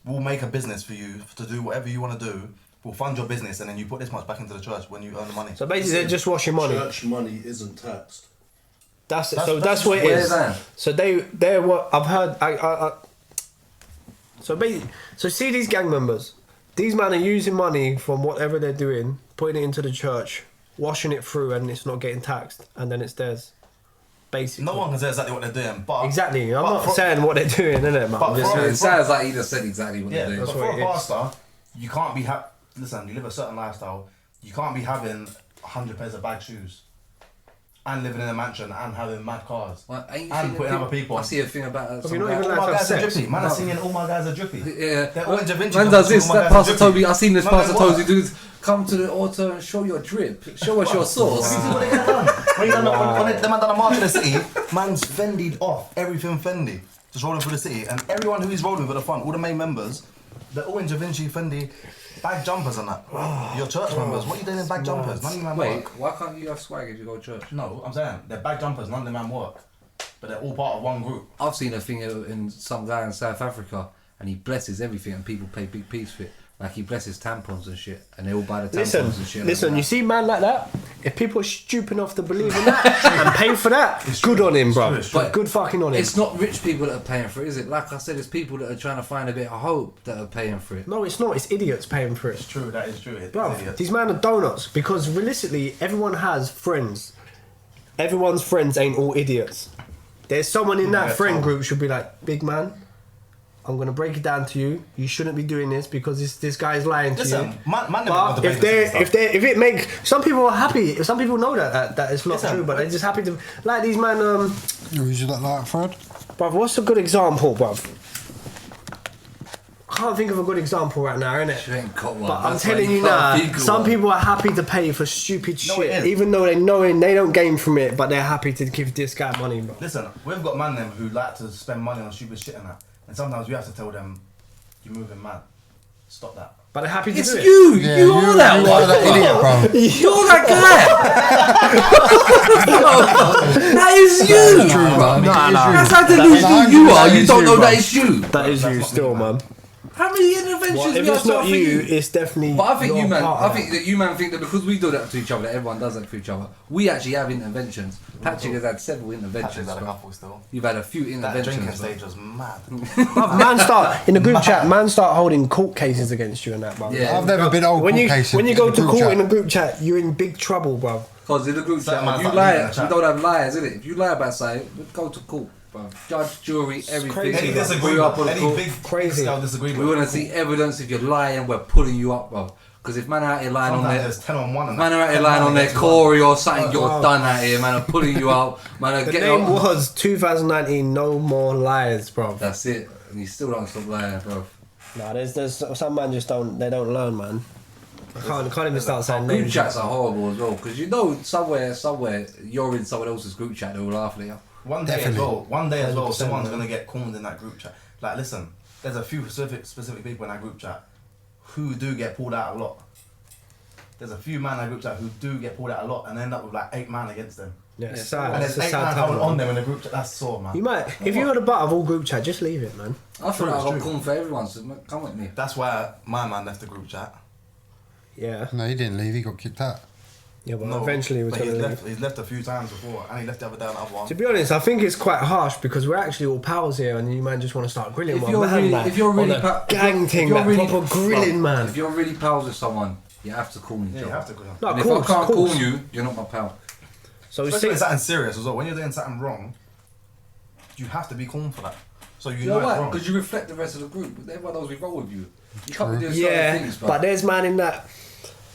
we'll make a business for you to do whatever you want to do. We'll fund your business and then you put this much back into the church when you earn the money. So basically, they're just washing money. Church money isn't taxed. That's That's what it where's is. that? So they're what I've heard. So basically, see these gang members. These men are using money from whatever they're doing, putting it into the church, washing it through, and it's not getting taxed, and then it's theirs. Basically, No one can say exactly what they're doing, but exactly. I'm but not for- saying what they're doing, innit, man? but I'm just for- saying- It sounds like he just said exactly what Yeah, they're but doing. for what a it is. pastor, you can't be listen, you live a certain lifestyle, you can't be having 100 pairs of bag shoes and living in a mansion and having mad cars Well, ain't you and seen putting the other people I on. see a thing about you're some not guy- even All allowed my to have guys are sex. drippy. Man, No. are singing all my guys are drippy. Yeah, They're all in Da Vinci. man covers, does this. all my That guys are Pastor drippy. Toby, I seen this No, Pastor what? Toby do. Come to the altar and show your drip. Show us your sauce. See what they get done. When you done when they man done a march in the city, man's Fendi'd off, everything Fendi. Just rolling through the city, and everyone who he's rolling with at the front, all the main members, they're all in Da Vinci, Fendi, bag jumpers and that. Your church members, what are you doing in bag jumpers? None of you man Wait, work. why can't you have swag if you go to church? No, I'm saying they're bag jumpers. None of them man work, but they're all part of one group. I've seen a thing in some guy in South Africa, and he blesses everything, and people pay big piece for it. Like he blesses tampons and shit, and they all buy the tampons and shit. Listen, like you see man like that, if people are stupid enough to believe in that and pay for that, good on him, bro. true, it's true. But good fucking on him. It's not rich people that are paying for it, is it? Like I said, it's people that are trying to find a bit of hope that are paying for it. No, it's not. It's idiots paying for it. It's true, that is true. It's Bro, idiots. these men are donuts because realistically, everyone has friends everyone's friends ain't all idiots. There's someone in that friend group should be like, big man, I'm gonna break it down to you. You shouldn't be doing this because this guy is lying to you. But if it make some people are happy. Some people know that it's not true, but they're just happy to like these man. Who's you like Fred? Bruv, what's a good example, bruv? I can't think of a good example right now, innit? You ain't got one. But I'm telling you now, some people are happy to pay for stupid shit, even though they don't gain from it, but they're happy to give this guy money, bro. Listen, we've got man them who like to spend money on stupid shit and that. And sometimes we have to tell them, you're moving mad. Stop that. But they're happy to do it. It's you! Yeah, you are that you one! are that idiot, bro. You're that guy! That is you! True, bro. That's how delusional you are. You don't know that it's you. That is you still, man. How many interventions If we it's not you, it's definitely. But I think your you man, part I of think that you man think that because we do that to each other, that everyone does that to each other. We actually have interventions. Patrick has had several interventions. Had a bro. couple still. You've had a few That drinking interventions. bro. stage was mad. Man start in the group chat. Man start holding court cases against you and that, bro. Yeah. I've never been old When court you cases. when you go in to the court group in a chat. group chat, you're in big trouble, bro. Because in the group chat, Certain if you man's lie, like we leaving the don't have liars, innit? If you lie about something, we go to court, bro. Judge, jury, everything. crazy. Any Bro. disagreement, Any any big Crazy. scale disagreement. We want to see evidence. If you're lying, we're pulling you up, bro. Because if man are out here lying on Sometimes their, there's 10 on 1 and man are out here 10 lying on their against Corey or something, you're Oh. done out here. Man are pulling you up. Man are The getting name up. was 2019. No more liars, bro. That's it. And you still don't stop lying, bro. Nah, there's some man just don't learn, man. I can't even start saying Group names. chats are horrible as well because you know somewhere you're in someone else's group chat they'll laugh at you. One day Definitely. as well, 100%, someone's man. gonna get cornered in that group chat. Like, listen, there's a few specific people in that group chat who do get pulled out a lot. There's a few man in that group chat who do get pulled out a lot and end up with like 8 man against them. Yeah, it's Yeah. sad. And It's there's a 8 sad man time, coming man. on them in the group chat. That's sore, man. You might, if you're the butt of all group chat, just leave it, man. I feel like I it's got true. corn for everyone, so come with me. That's why my man left the group chat. Yeah, No, he didn't leave. He got kicked out. yeah, but No, eventually he was but gonna he's leave. left. He's left a few times before, and he left the other day on the other one. To be honest, I think it's quite harsh because we're actually all pals here, and you man just want to start grilling If one you're man, really- like, if you're really on a pa- gang if thing, you're like really- proper grilling, man. If you're really pals with someone, you have to call me. Yeah, Joe. you have to go. No, And of if course, I can't of course. call you, you're not my pal. So Especially when it's something serious as well. When you're doing something wrong, you have to be calm for that. So you You know know it's why? wrong. Because you reflect the rest of the group. Everyone knows we roll with you. You can't be doing yeah, certain things, bro. but there's man in that.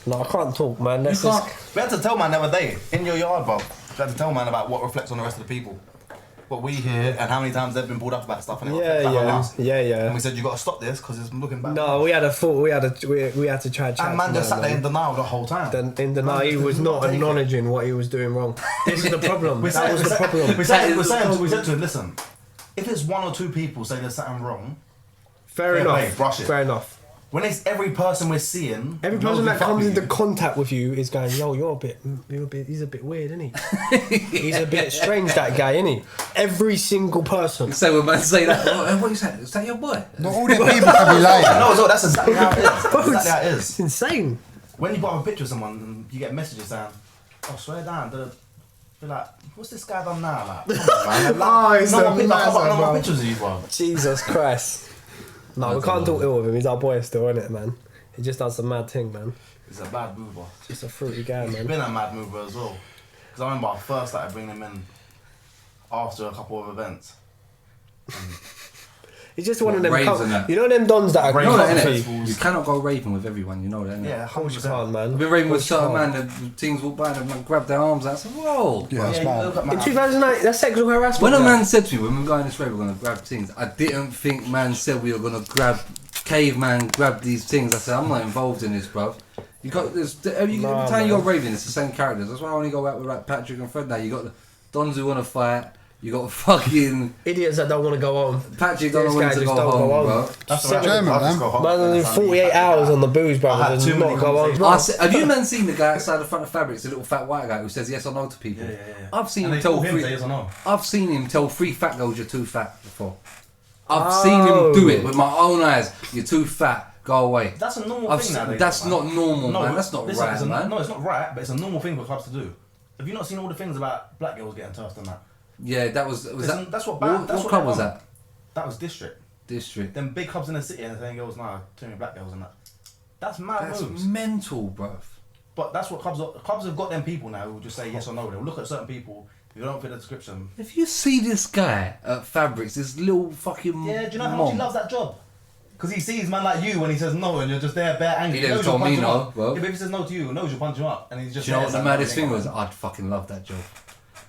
No, I can't talk, man. You That's can't. just, We had to tell man the other day in your yard, bro. We had to tell man about what reflects on the rest of the people, what we hear, and how many times they've been pulled up about stuff, and it reflects back on us. yeah. And we said you got to stop this because it's looking back. No, we had a thought. We had to try. And man just sat there in denial the whole time. Then in denial, he was not Take it. acknowledging what he was doing wrong. This is the problem. We That was the problem. We said to him, listen, if it's 1 or 2 people say there's something wrong, Fair Yeah, enough. mate, brush it. Fair enough. when it's every person we're seeing, Every knows person we that fuck comes with into you. contact with you is going, yo, he's a bit weird, isn't he? He's a bit strange, that guy, isn't he? Every single person. So when man say that, what is that? Is that your boy? Not all the people can be lying. No, that's exactly how it is. That's Bro, exactly how it It's is. insane. When you put up a picture of someone and you get messages saying, "Oh, swear down," be like, "What's this guy done now?" Like, come on, man. Oh, it's no a more pictures. mess, No more bro. pictures of you, bro. Jesus Christ. No, we can't talk ill of him. He's our boy still, isn't it, man? He just does some mad thing, man. He's a bad mover. Just a fruity guy, He's man. been a mad mover as well. Because I remember I first started bringing him in after a couple of events. He's just one of them. Raves and that. You know them dons that are Raves You know that, and innit? festivals. You cannot go raving with everyone, you know that, innit? Yeah, Of course you 100%. can't, man. I've been raving with Of course certain you man, the things walk by and like, grab their arms out. I said, whoa. Yeah, that's Yeah, mad. look at can't. In man. 2009, that's sexual harassment. When a man. man said to me, when we go in this rave, we're going to grab things, I didn't think man said we were going to grab, caveman grab these things. I said, I'm not involved in this, bruv. You got this, every Nah, time you man. go raving, it's the same characters. That's why I only go out with like Patrick and Fred now. You got the Dons who want to fight, you got fucking Idiots that don't want to go home. Patrick don't This know when guy to just go don't home, go home. bro. That's Seven- German, I just man. go home Man, and in that's 48 how you hours on the booze, bro. I had Does too many not go home. conversations. Have you man seen the guy outside the front of Fabrics, the little fat white guy who says yes or no to people? Yeah. I've seen And him they tell call him, say three. yes or no. I've seen him tell 3 fat girls you're too fat before. I've Oh. seen him do it with my own eyes. You're too fat. Go away. That's a normal I've thing seen- nowadays. that's man. not normal, man. That's not listen, right, it's man. No, it's not right, but it's a normal thing for clubs to do. Have you not seen all the things about black girls getting turfed and that? Yeah, that was Listen, that. that's what What, that's what what club they was want. that? That was District. District. Them big clubs in the city and saying girls, nah, too many black girls and that. That's mad That's moves. mental, bruv. But that's what clubs have got them people now who will just say yes or no. They'll look at certain people. If you don't fit the description. If you see this guy at Fabrics, this little fucking Yeah, do you know how much he loves that job? Because he sees man like you when he says no and you're just there bare angry. He never told me no. Well, yeah, but if he says no to you, he knows you'll punch him up. And he's just. Do you know what the maddest thing was? I'd fucking love that job.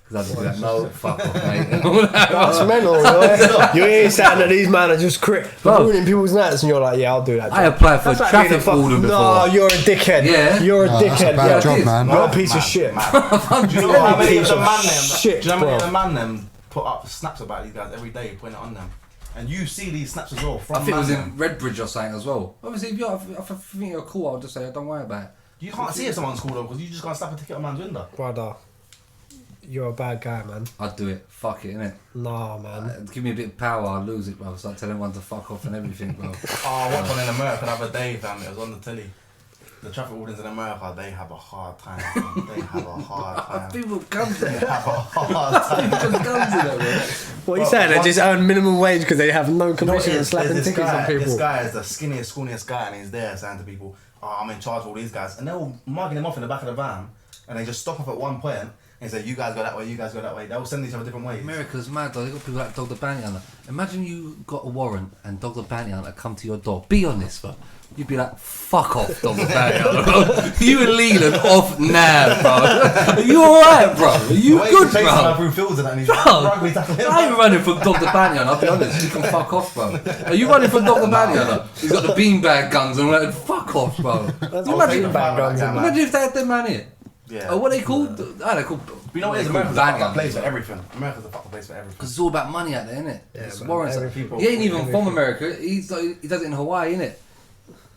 Because I'd be like, no, fuck off, mate. And all that. That's mental, right? You ain't saying that these men are just ruining people's nights, and you're like, yeah, I'll do that job. I applied for That's like traffic being a warden before. No, you're a dickhead. Yeah. You're a That's a dickhead. bad Yeah. job, man. You're a piece of shit. Do you know how many of the man them? Shit, Do you know how many of bro. the man them put up snaps about these guys every day, putting it on them? And you see these snaps as well from I think it was man in them. Redbridge or something as well. Obviously, if I think you're cool, I'll just say, don't worry about it. You can't see if someone's cool though because you just can't slap a ticket on man's window. Brother, you're a bad guy, man. I'd do it. Fuck it, innit? Nah, man. Give me a bit of power, I'll lose it, bro. Start telling everyone to fuck off and everything, bro. Oh, I watched one in America the other day, fam. It was on the telly. The traffic wardens in America, they have a hard time. Fam. They have a hard time. People come to They it. have a hard time. People come to it, man. What are you saying? They just earn minimum wage because they have no commission and slapping There's tickets on people. This guy is the skinniest, scrawniest guy, and he's there saying to people, "Oh, I'm in charge of all these guys," and they're all mugging him off in the back of the van, and they just stop off at one point and say, "You guys go that way, you guys go that way." They'll send each other different ways. America's mad though. They got people like Dog the Bounty Hunter. Imagine you got a warrant and Dog the Bounty Hunter come to your door. Be honest, bro. You'd be like, "Fuck off, Dog the Bounty Hunter, bro. You and Leland off now, bro. Are you alright, bro? Are you The way good, he's chasing bro?" him through fields and that, and he's Bro, rugby tackling him. I ain't running from Dog the Bounty Hunter, I'll be honest. You can fuck off, bro. Are you running from Dog the Bounty Hunter? He's got the beanbag guns and all that. Fuck off, bro. That's I'll what take the beanbag fight guns back, in, man. Imagine if they had them man here. Yeah. Oh, what are they called? Oh, they're called. You know what it is? they're America's called a bang fucking place guns. for everything. America's a fucking place for everything. Because it's all about money out there, innit? Yeah, It's man. warrants. Every people- He ain't even from everything. America. He does it in Hawaii, innit?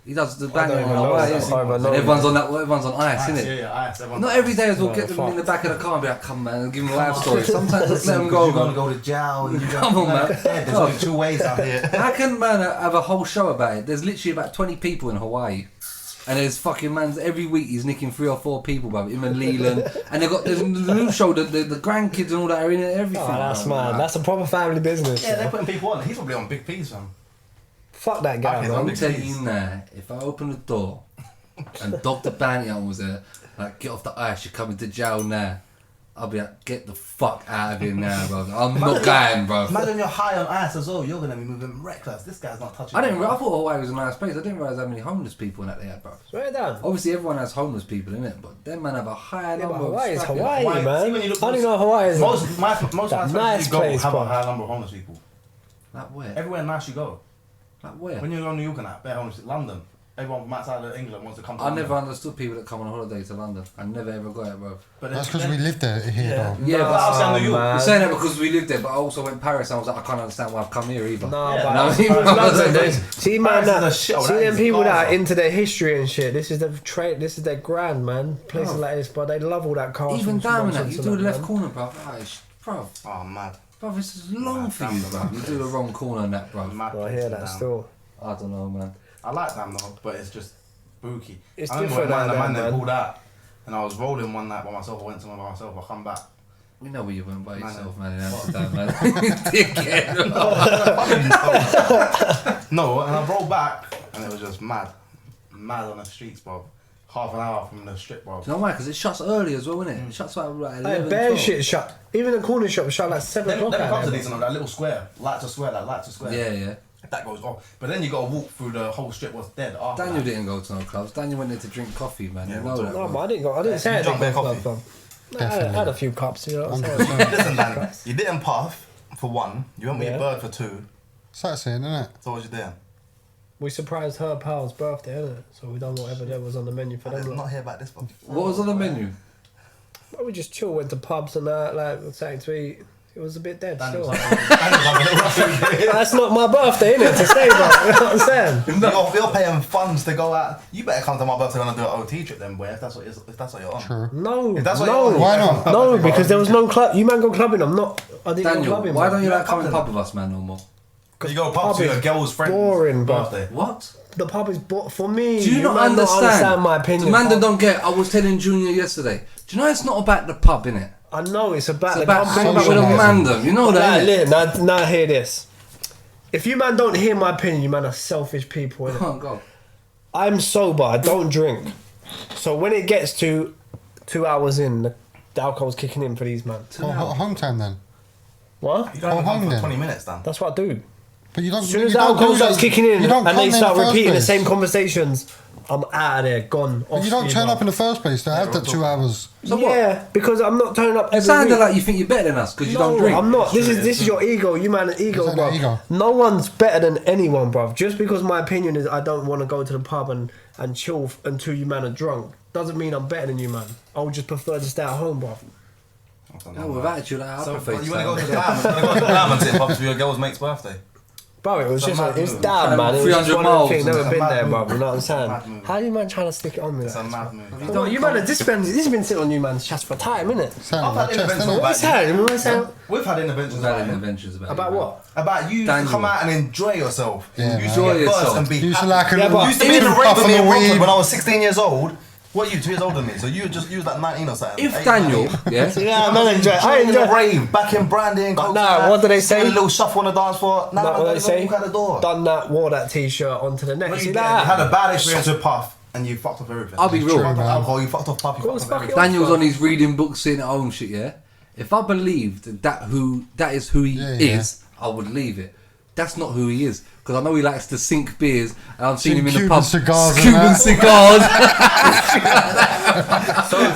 He does the I bang don't in even know Hawaii, that. innit? I don't And know. everyone's on that. Everyone's on ice, Ice, innit? yeah, ice. everyone's Not ice. every day as well. No, Get them in fuck. the back of the car and be like, "Come man," and give them a life story. Sometimes just let them go, You're gonna man. go to jail. And you're Come on, man. Yeah, there's only two ways out here. How can man have a whole show about it? There's literally about 20 people in Hawaii. And there's fucking man's every week he's nicking 3 or 4 people, bro. Him and Leland. And there's the new show, the grandkids and all that are in it, everything. Oh, that's bro. mad. That's a proper family business. Yeah, they're Yeah. putting people on. He's probably on big P's, fam. Fuck that guy, Okay, man. I'm telling you now, if I open the door and Dr. Bounty Hunter was there, like, "Get off the ice, you're coming to jail now," I'll be like, "Get the fuck out of here now, bro. I'm not going, bro." Imagine you're high on ice as well. You're gonna be moving reckless. This guy's not touching. I you. thought Hawaii was a nice place. I didn't realise how many homeless people in that they had, bro. Swear down. Obviously, everyone has homeless people in it, but them man have a higher Yeah, but number Hawaii of is strapping- Hawaii, Hawaii, man. see when you look I don't know Hawaii is. Most That nice nice you go place, have bro. a high number of homeless people. Like where? Everywhere nice you go. Like where? When you go to New York and that, bare homeless. London. Everyone from outside of England wants to come to I London. never understood people that come on holiday to London. I never ever got it, bro. But That's then- because we lived there here, Yeah. though. Yeah, No, but I was saying New York. man. I'm saying that because we lived there, but I also went to Paris and I was like, I can't understand why I've come here either. Nah, Yeah, but no, that's he- London, there's- see, man, Paris is that, a shit, see that them is people that are Gaza. into their history and shit. This is the trade. This is their grand, man. Places Bro. like this, but they love all that castle. Even down in that, you nonsense do and the left man. corner, bro. Bro, Oh, mad. bro, this is long for you, bro. You do the wrong corner on that, bro. Mad I hear that down. still. I don't know, man. I like them though, but it's just spooky. It's I remember different when out man there, then man. pulled out, and I was rolling one night by myself. I went somewhere by myself. I come back. We know where you went by Man, yourself, man, in Amsterdam, man. Dickhead. No, and I rolled back, and it was just mad on the streets, bro. Half an hour from the strip, bro. Do you know why? Because it shuts early as well, innit? It shuts like 11, Like, bare 12. shit shut. Even the corner shop shut like 7 Then o'clock. it out comes to there, these bro. on that little square, light to square. Yeah, yeah. That goes off. But then you got to walk through the whole strip what's dead after Daniel that. didn't go to no clubs. Daniel went there to drink coffee, man. Yeah, you we'll know talk that. No, bro. but I didn't go. I didn't say I You didn't drank go bare to club, coffee? fam. No, I had a few cups, you know what I'm saying? Listen, Dan, you didn't puff for one. You went with your Yeah. bird for two. Sightseeing, isn't it? So what was you doing? We surprised her pal's birthday, innit? So we done whatever there was on the menu for I did them. not lot. hear about this one. What was on the menu? But we just chill, went to pubs and that, like something to eat. It was a bit dead Daniel's still. like, That's not my birthday, innit? To say that, you know what I'm saying? you're paying funds to go out. You better come to my birthday when I do an OT trip then, boy. If that's what you're on. True. No, If that's what no, you're on, Why you better not? come to no, my birthday, because there was bro. no club. You man go clubbing. I didn't go Daniel, clubbing. why man. don't you like coming Clubbing. pub with us, man, no more? You go pub to Pub your is girl's friend's boring, bro. birthday. What? The pub is for me. Do you not man understand? my opinion. The man that don't get. I was telling Junior yesterday. Do you know it's not about the pub, innit? I know it's about It's the about company. hanging out with a Socializing. mandem. You know that, innit? Now hear this. If you man don't hear my opinion, you man are selfish people. Innit? Can't go. I'm sober. I don't drink. So when it gets to 2 hours in, the alcohol's kicking in for these man. Home time then. What? You don't have home for then. 20 minutes, Dan. That's what I do. But you don't. As soon you as the don't alcohol do starts that- kicking in you don't and come they in start the first repeating the place. same conversations, I'm out of there, gone. But off you don't speed, turn man. up in the first place to have that 2 hours. So yeah, because I'm not turning up every It sounded week. like you think you're better than us because you No, don't drink. I'm not. This is your ego. You man, ego, It's bro. not ego. No one's better than anyone, bro. Just because my opinion is I don't want to go to the pub and chill until you man are drunk doesn't mean I'm better than you, man. I would just prefer to stay at home, bro. No, with attitude, I So, prefer but to you want to go to stay. the diamond? You want to go to the diamond tip up to your girl's mate's birthday? Bro, it was It's a just mad it's move. damn, man. It was 300 just one miles of the things. and Never it's a been mad there, move. bro. You know what I'm It's a saying? mad move. How you man trying to stick it on me? It's a Like mad move. Well, you man, this has been sitting on you man's chest for time, innit? Sound I've like had chest, interventions innit? about What's you. that? What's that? We've had interventions We've had about you. adventures about About you, what? About you Daniel. to come out and enjoy yourself. Yeah, You man. used to Enjoy get burst yourself. and be You used to happy. like a Yeah, little but- You used to be in the puff rave with on me the in Romford weed. when I was 16 years old. What, you 2 years older than me? So you was like 19 or something. If 18, Daniel, 19. yeah, Yeah, man, enjoy. I in the enjoy. rave, back in Brandy and Coke. Nah, what do they say? A little shuffle on the dance floor. Nah, What do they say? Walk out the door. Done that, wore that t-shirt onto the next. No, you See didn't. You had that? a bad experience with Puff and you fucked off everything. I'll be You real. fucked off man. alcohol, you fucked off Puff, you Course, fucked off fuck it everything. Daniel's on his reading books, sitting at home shit, yeah. If I believed that is who he Yeah, yeah. is, I would leave it. That's not who he is. Because I know he likes to sink beers, and I've seen Sink him in the Cuban pub. cigars and Cuban that. cigars.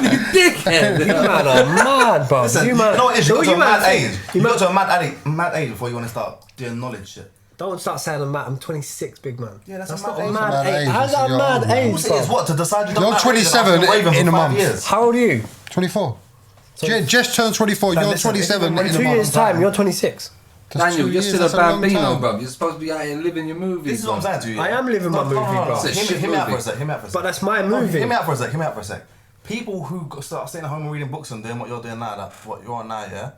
You dickhead. You man are mad, bro. Listen, you you man. know what it is? You So got to a man mad think- age. You got to a mad age before you want to start doing knowledge shit. Don't start saying I'm mad. I'm 26, big man. Yeah, that's a not mad a age. mad Mad age. age, How's so that you're mad old, man. age, What's it is bro? what to decide you don't You're like 27 raving for in a 5 month. years. How old are you? 24. Just turned 24. Dan, You're listen, 27 if in you've a been 2 waiting years' long time, time. you're 26. That's Daniel, 2 you're years, still a that's long bambino, time. bro. You're supposed to be out here living your movies. This is what I'm bro. saying to you. I am living my movie, bro. It's a shit Hear me out for movie. a sec. Hear me out for a sec. But that's my movie. Hear me out for a sec. Hear me out for a sec. People who start staying at home and reading books and doing what you're doing now, what you're on now, yeah.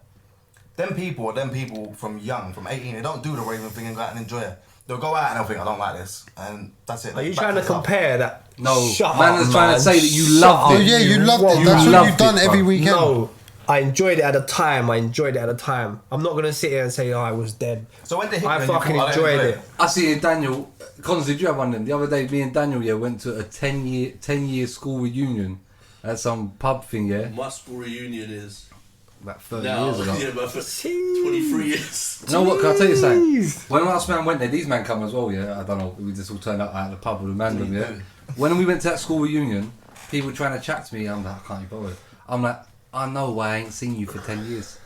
Them people from young, from 18, they don't do the raving thing and go out and enjoy it. They'll go out and they'll think, I don't like this, and that's it. Are you Back trying to this up. compare that? No, Shut man up, is trying to man. say that you Shut loved up. it. Oh, yeah, you loved won't. it. That's what loved you've done it, every bro. weekend. No, I enjoyed it at a time. I'm not gonna sit here and say, "Oh, I was dead." So when they hit I you and you fucking thought, I don't enjoyed enjoy it. I see in Daniel. Cons, did you have one of them? The other day, me and Daniel, yeah, went to a 10-year school reunion at some pub thing, yeah, My school reunion is about 30 now, years ago. yeah, but for 23 years. You know what? Can I tell you something? When last man went there, these men come as well. Yeah, I don't know. We just all turned up at the pub with the Mandem. Yeah. When we went to that school reunion, people trying to chat to me. I'm like, I can't be bothered. I'm like, I know why I ain't seen you for 10 years.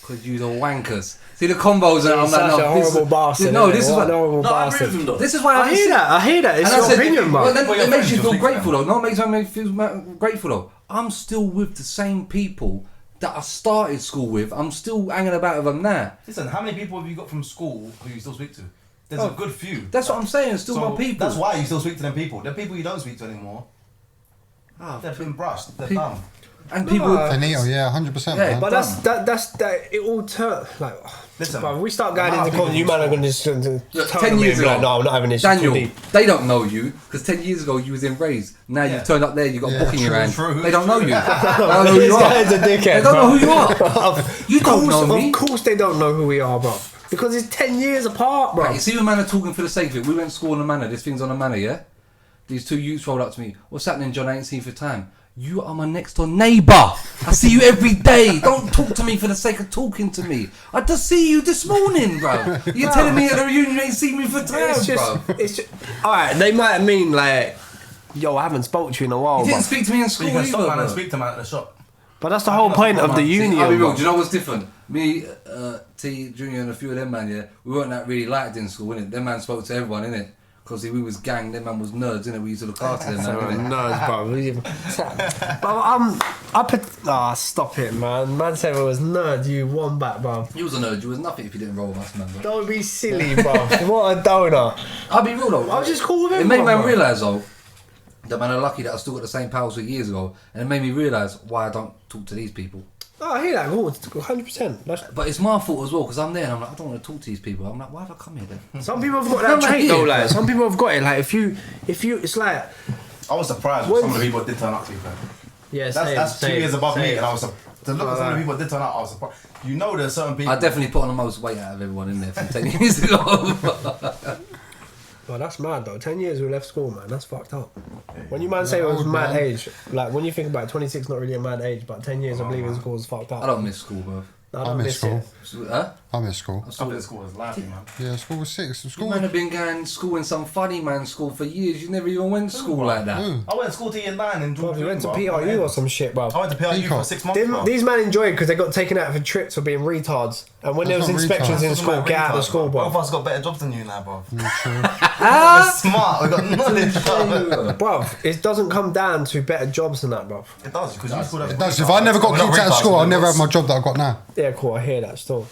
Cause you the wankers. See the combos, and I'm Such like, a no, this horrible is bastard. no, innit? this is What what. a horrible No, I agree bastard. with him though. This is why I hear that. I hear that. It's And I your said, opinion, well, man. then Well, it makes you you're feel friends, grateful man. though. No, it makes me feel grateful though. I'm still with the same people that I started school with. I'm still hanging about with them now. Listen, how many people have you got from school who you still speak to? There's Oh, a good few. That's what I'm saying. It's still So my people. That's why you still speak to them people. The people you don't speak to anymore, Ah, they've been brushed. They're Pe- dumb. and people. No, Finito, yeah, 100%, Yeah, man. But that's it all turn like. Listen, Bro, we start going I'm into happy con- you with man are you. going to just turn Look, to 10 me years and be like, ago, no, I'm not having this. Daniel, It's too deep. they don't know you because 10 years ago you was in Rays. Now Yeah. you've turned up there, you got Yeah, a book in your hand. true, They don't know you. true. They don't know who This you are. guy's a dickhead. They don't know who you are. You don't Of course- know me. Of course they don't know who we are, bro. Because it's 10 years apart, bro. Right, you see when man are talking for the sake of it. We went to school on a manor. This thing's on a manor, yeah? These two youths rolled up to me. What's happening, John? I ain't seen you for time. You are my next door neighbour. I see you every day. Don't talk to me for the sake of talking to me. I just see you this morning, bro. You're telling me at the reunion you ain't seen me for time, It's just, bro. it's just, alright, they might mean like, yo, I haven't spoke to you in a while, You didn't but, speak to me in But school you can either, stop man and bro. speak to man at the shop. but that's the whole point of the See, union. I'll be real. bro. Do you know what's different? Me, T, Junior, and a few of them man, yeah, we weren't that really liked in school, innit? Them man spoke to everyone, innit? Because we was gang, them man was nerds, innit? We used to look after them, man, innit? Nerds, bro. Stop it, man. Man said it was nerds. You won back, bro. You was a nerd. You was nothing if you didn't roll with us, man, bro. Don't be silly, bro. What a donut. I'll be real though. I was just cool with It him. made man realise though that man are lucky that I still got the same pals 2 years ago, and it made me realise why I don't talk to these people. Oh, I hear that. 100%. That's, But it's my fault as well because I'm there and I'm like, I don't want to talk to these people. I'm like, why have I come here then? some people have got I'm that like, trait though. yeah. Like some people have got it. Like if you, it's like I was surprised When- when some of the people that did turn up to be fair. yeah. That's 2 years above me, and I was to look at some of the people that did turn up. I was surprised. You know, there's certain people. I definitely put on the most weight out of everyone in there from 10 years ago. Well, that's mad though. 10 years we left school, man. That's fucked up. When you man say it was old mad man. age, like when you think about it, 26 not really a mad age, but 10 years I believe in school is fucked up. I don't miss school, bro. I I don't miss miss school. it. Huh? I miss school. I think school was lively, man. Yeah, school was 6. You School man have been going to school in some funny man school for years. You never even went to school like that. I went to school to year 9 and Bro, we went to PRU or some shit, bro. I went to PRU for Peacock. 6 months. bro. These men enjoyed because they got taken out for trips for being retards. And when there was That's not inspections retards. in Doesn't school, matter, get out of retards, school, Both of bro. us got better jobs than you now, bro. True. We're smart. We got knowledge. Bro, it doesn't come down to better jobs than that, bro. It does because you school. It does. If I never got kicked out of school, I'd never have my job that I've got now. Yeah, cool, I hear that still.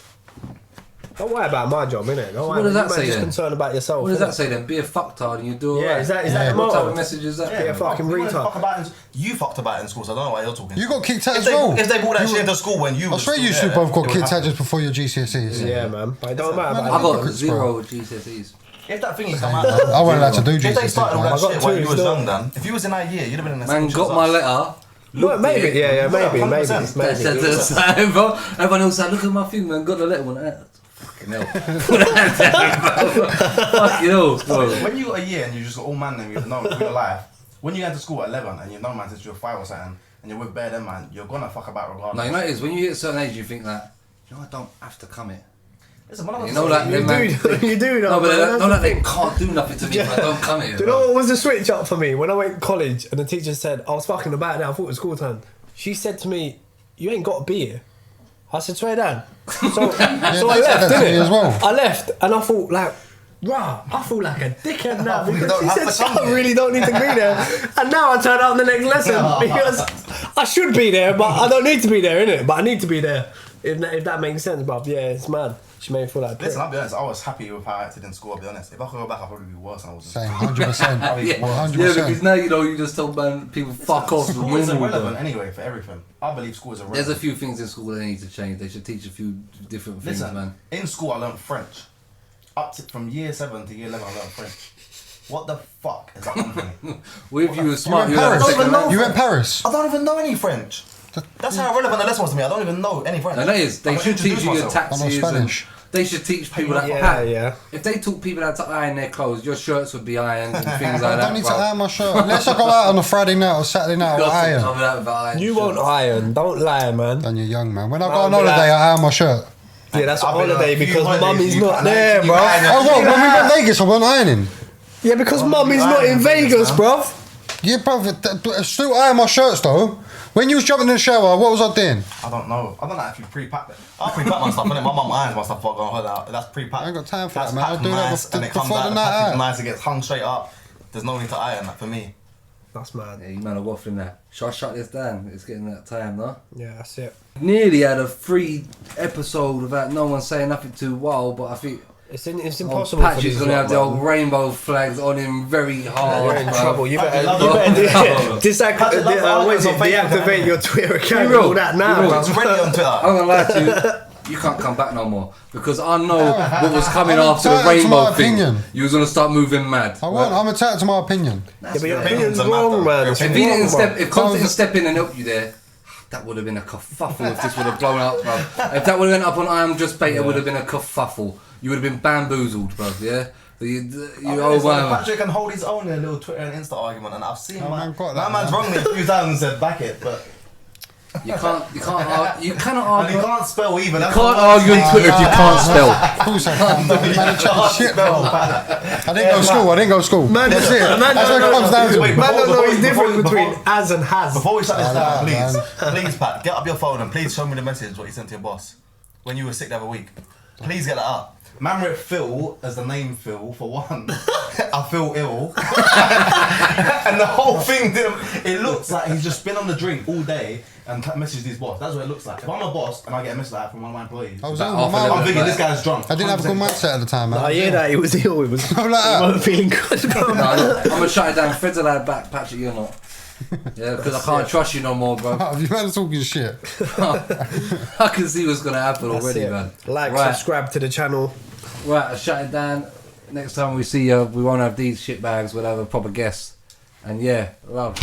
Don't worry about my job, innit? Don't worry. what does that You man say just then? concerned about yourself. What does innit? that say then? Be a fucktard and you do Yeah, alright. is that the What type motto? of message is that? Yeah, fucking You wanted to retard. fuck about you fucked about it in school, so I don't know why you're talking. You got kicked out if as they, well. If they brought that shit into school when you I was swear you still two there, both got it would kicked out happen. just before your GCSEs. Yeah, man. But it don't matter I about got Good 0 GCSEs. If that thing come out, I wasn't allowed to do if they GCSEs. started all man. that I got shit when two you was still. young, Dan, if you was in that year, you'd have been in the Man same got my letter. Well, maybe, yeah, maybe, 100%. maybe. Said to the side, bro. Everyone else said, look at my thing, man. Got the letter. Went, fucking hell. Fucking hell, bro. When you got a year and you just got all man and you've known through your life, when you get to school at 11 and you've known man since you were 5 or something, and you're with bare them man, you're gonna fuck about regardless. No, you know what it is? When you hit a certain age, you think that, you know, I don't have to come here. Listen, when I was You know, like, You them man, do, you do. no, but man, not that's that the they thing. can't do nothing to me if I don't come here. Do you know what was the switch up for me? When I went to college and the teacher said, I was fucking about now, I thought it was school time. She said to me, you ain't got to be here. I said, swear down. So I they said left, that to me didn't as well. I left and I thought, like, rah, I feel like a dickhead now You because don't she have said, to come I here." really don't need to be there. And now I turn up the next lesson because I should be there, but I don't need to be there, innit? But I need to be there. If that makes sense, bruv. Yeah, it's mad. She made me feel like a prick. Listen, I'll be honest, I was happy with how I acted in school, I'll be honest. If I could go back, I'd probably be worse than I was in Same, school. 100%. Yeah, 100%. yeah, because now you know you just told man people fuck off. with School is normal, bro. irrelevant anyway for everything. I believe school is irrelevant. There's a few things in school that need to change. They should teach a few different things, Listen, man. in school I learned French. From year 7 to year 11 I learned French. What the fuck is that company? Well, if you were smart, You you went would have Paris. a second I don't even know. hand. You went Paris. I don't even know any French. That's how irrelevant the lesson was to me. I don't even know any French. No, that is. They I'm should gonna teach you your introduce myself. I know taxes. And Spanish. they should teach people that. Yeah, Pat, yeah. If they taught people how to iron their clothes, your shirts would be ironed and things like I that. don't need to bro. iron my shirt. Unless I go out on a Friday night or Saturday night, I'll Got to iron. cover that with iron You shirt. won't iron. Don't lie, man. Then you're young, man. When I go No, on but holiday, like- I iron my shirt. Yeah, that's a I've been on holiday a few because holidays, mummy's you not can't there, actually bro. iron your Oh, what? When we went to Vegas, I wasn't ironing. Yeah, because Well, mummy's you not iron in in Vegas, Vegas, man. bro. Yeah, bro, still iron my shirts though. When you was jumping in the shower, what was I doing? I don't know. I don't know if you pre-pack it. I pre-pack my stuff, innit? My mum irons my stuff before I go on holiday. That's pre-packed. I ain't got time for That's that, man. I'll packed do that nice, and it before comes the out, the night package out. nice, it gets hung straight up. There's no need to iron that for me. That's mad. Yeah, you man are waffling that. Shall I shut this down? It's getting that time, no? Yeah, that's it. Nearly had a free episode without no one saying nothing too wild, but I think It's old impossible for Patch is these going to have the lot, old man. rainbow flags on him very hard. You're in bruv. trouble. You better, love you it. better Patrick loves what is it? arguments on Facebook, Deactivate innit? your Twitter account and real. all that now, Be real. bro. It's ready on Twitter. I'm gonna lie to you. You can't come back no more because I know what was coming I'm after the entitled to rainbow my thing. opinion. You was gonna start moving mad. I won't. I'm entitled to my opinion. Yeah, but your Opinions opinion's are wrong, mad, though. man. It's If If he wrong, didn't bro. step, if Compton didn't step in and help you there, that would have been a kerfuffle if this would have blown up, bro. If that would have went up on I Am Just Bait, it would have been a kerfuffle. You would have been bamboozled, bro. Yeah. You oh wow. Patrick can hold his own in a little Twitter and Insta argument, and I've seen Oh, my man, got that, man's man. wrong me a few times and said back it, but You cannot and argue. he can't spell either. You can't argue on Twitter if you can't spell. Of course I can. Man, chat shit, bro. I didn't go to man. school. I didn't go to school. Man, That's it. man, That's what it comes down to. Wait, Man don't know Before- the difference before- between as and has. Before we shut this down, man. please, Pat, get up your phone and please show me the message what you sent to your boss when you were sick the other week. Please get that up. Man wrote Phil as the name Phil for one. I feel ill. And the whole thing it looks like he's just been on the drink all day and messaged his boss. That's what it looks like. If I'm a boss and I get a message like that from one of my employees, I was About ill. half My a mum- level. I'm thinking this guy's drunk. I didn't have a good 100%. mindset at the time, man. I hear that he was ill. He was. I'm like He that. wasn't feeling good. No, I'm gonna shut it down. Fred's allowed back, Patrick, you're not. Yeah, because I can't trust you no more, bro. You man talking shit. I can see what's gonna happen That's already, it. man. Like, Right. subscribe to the channel. Right, I'll shut it down. Next time we see you, we won't have these shitbags, we'll have a proper guest. And yeah, love.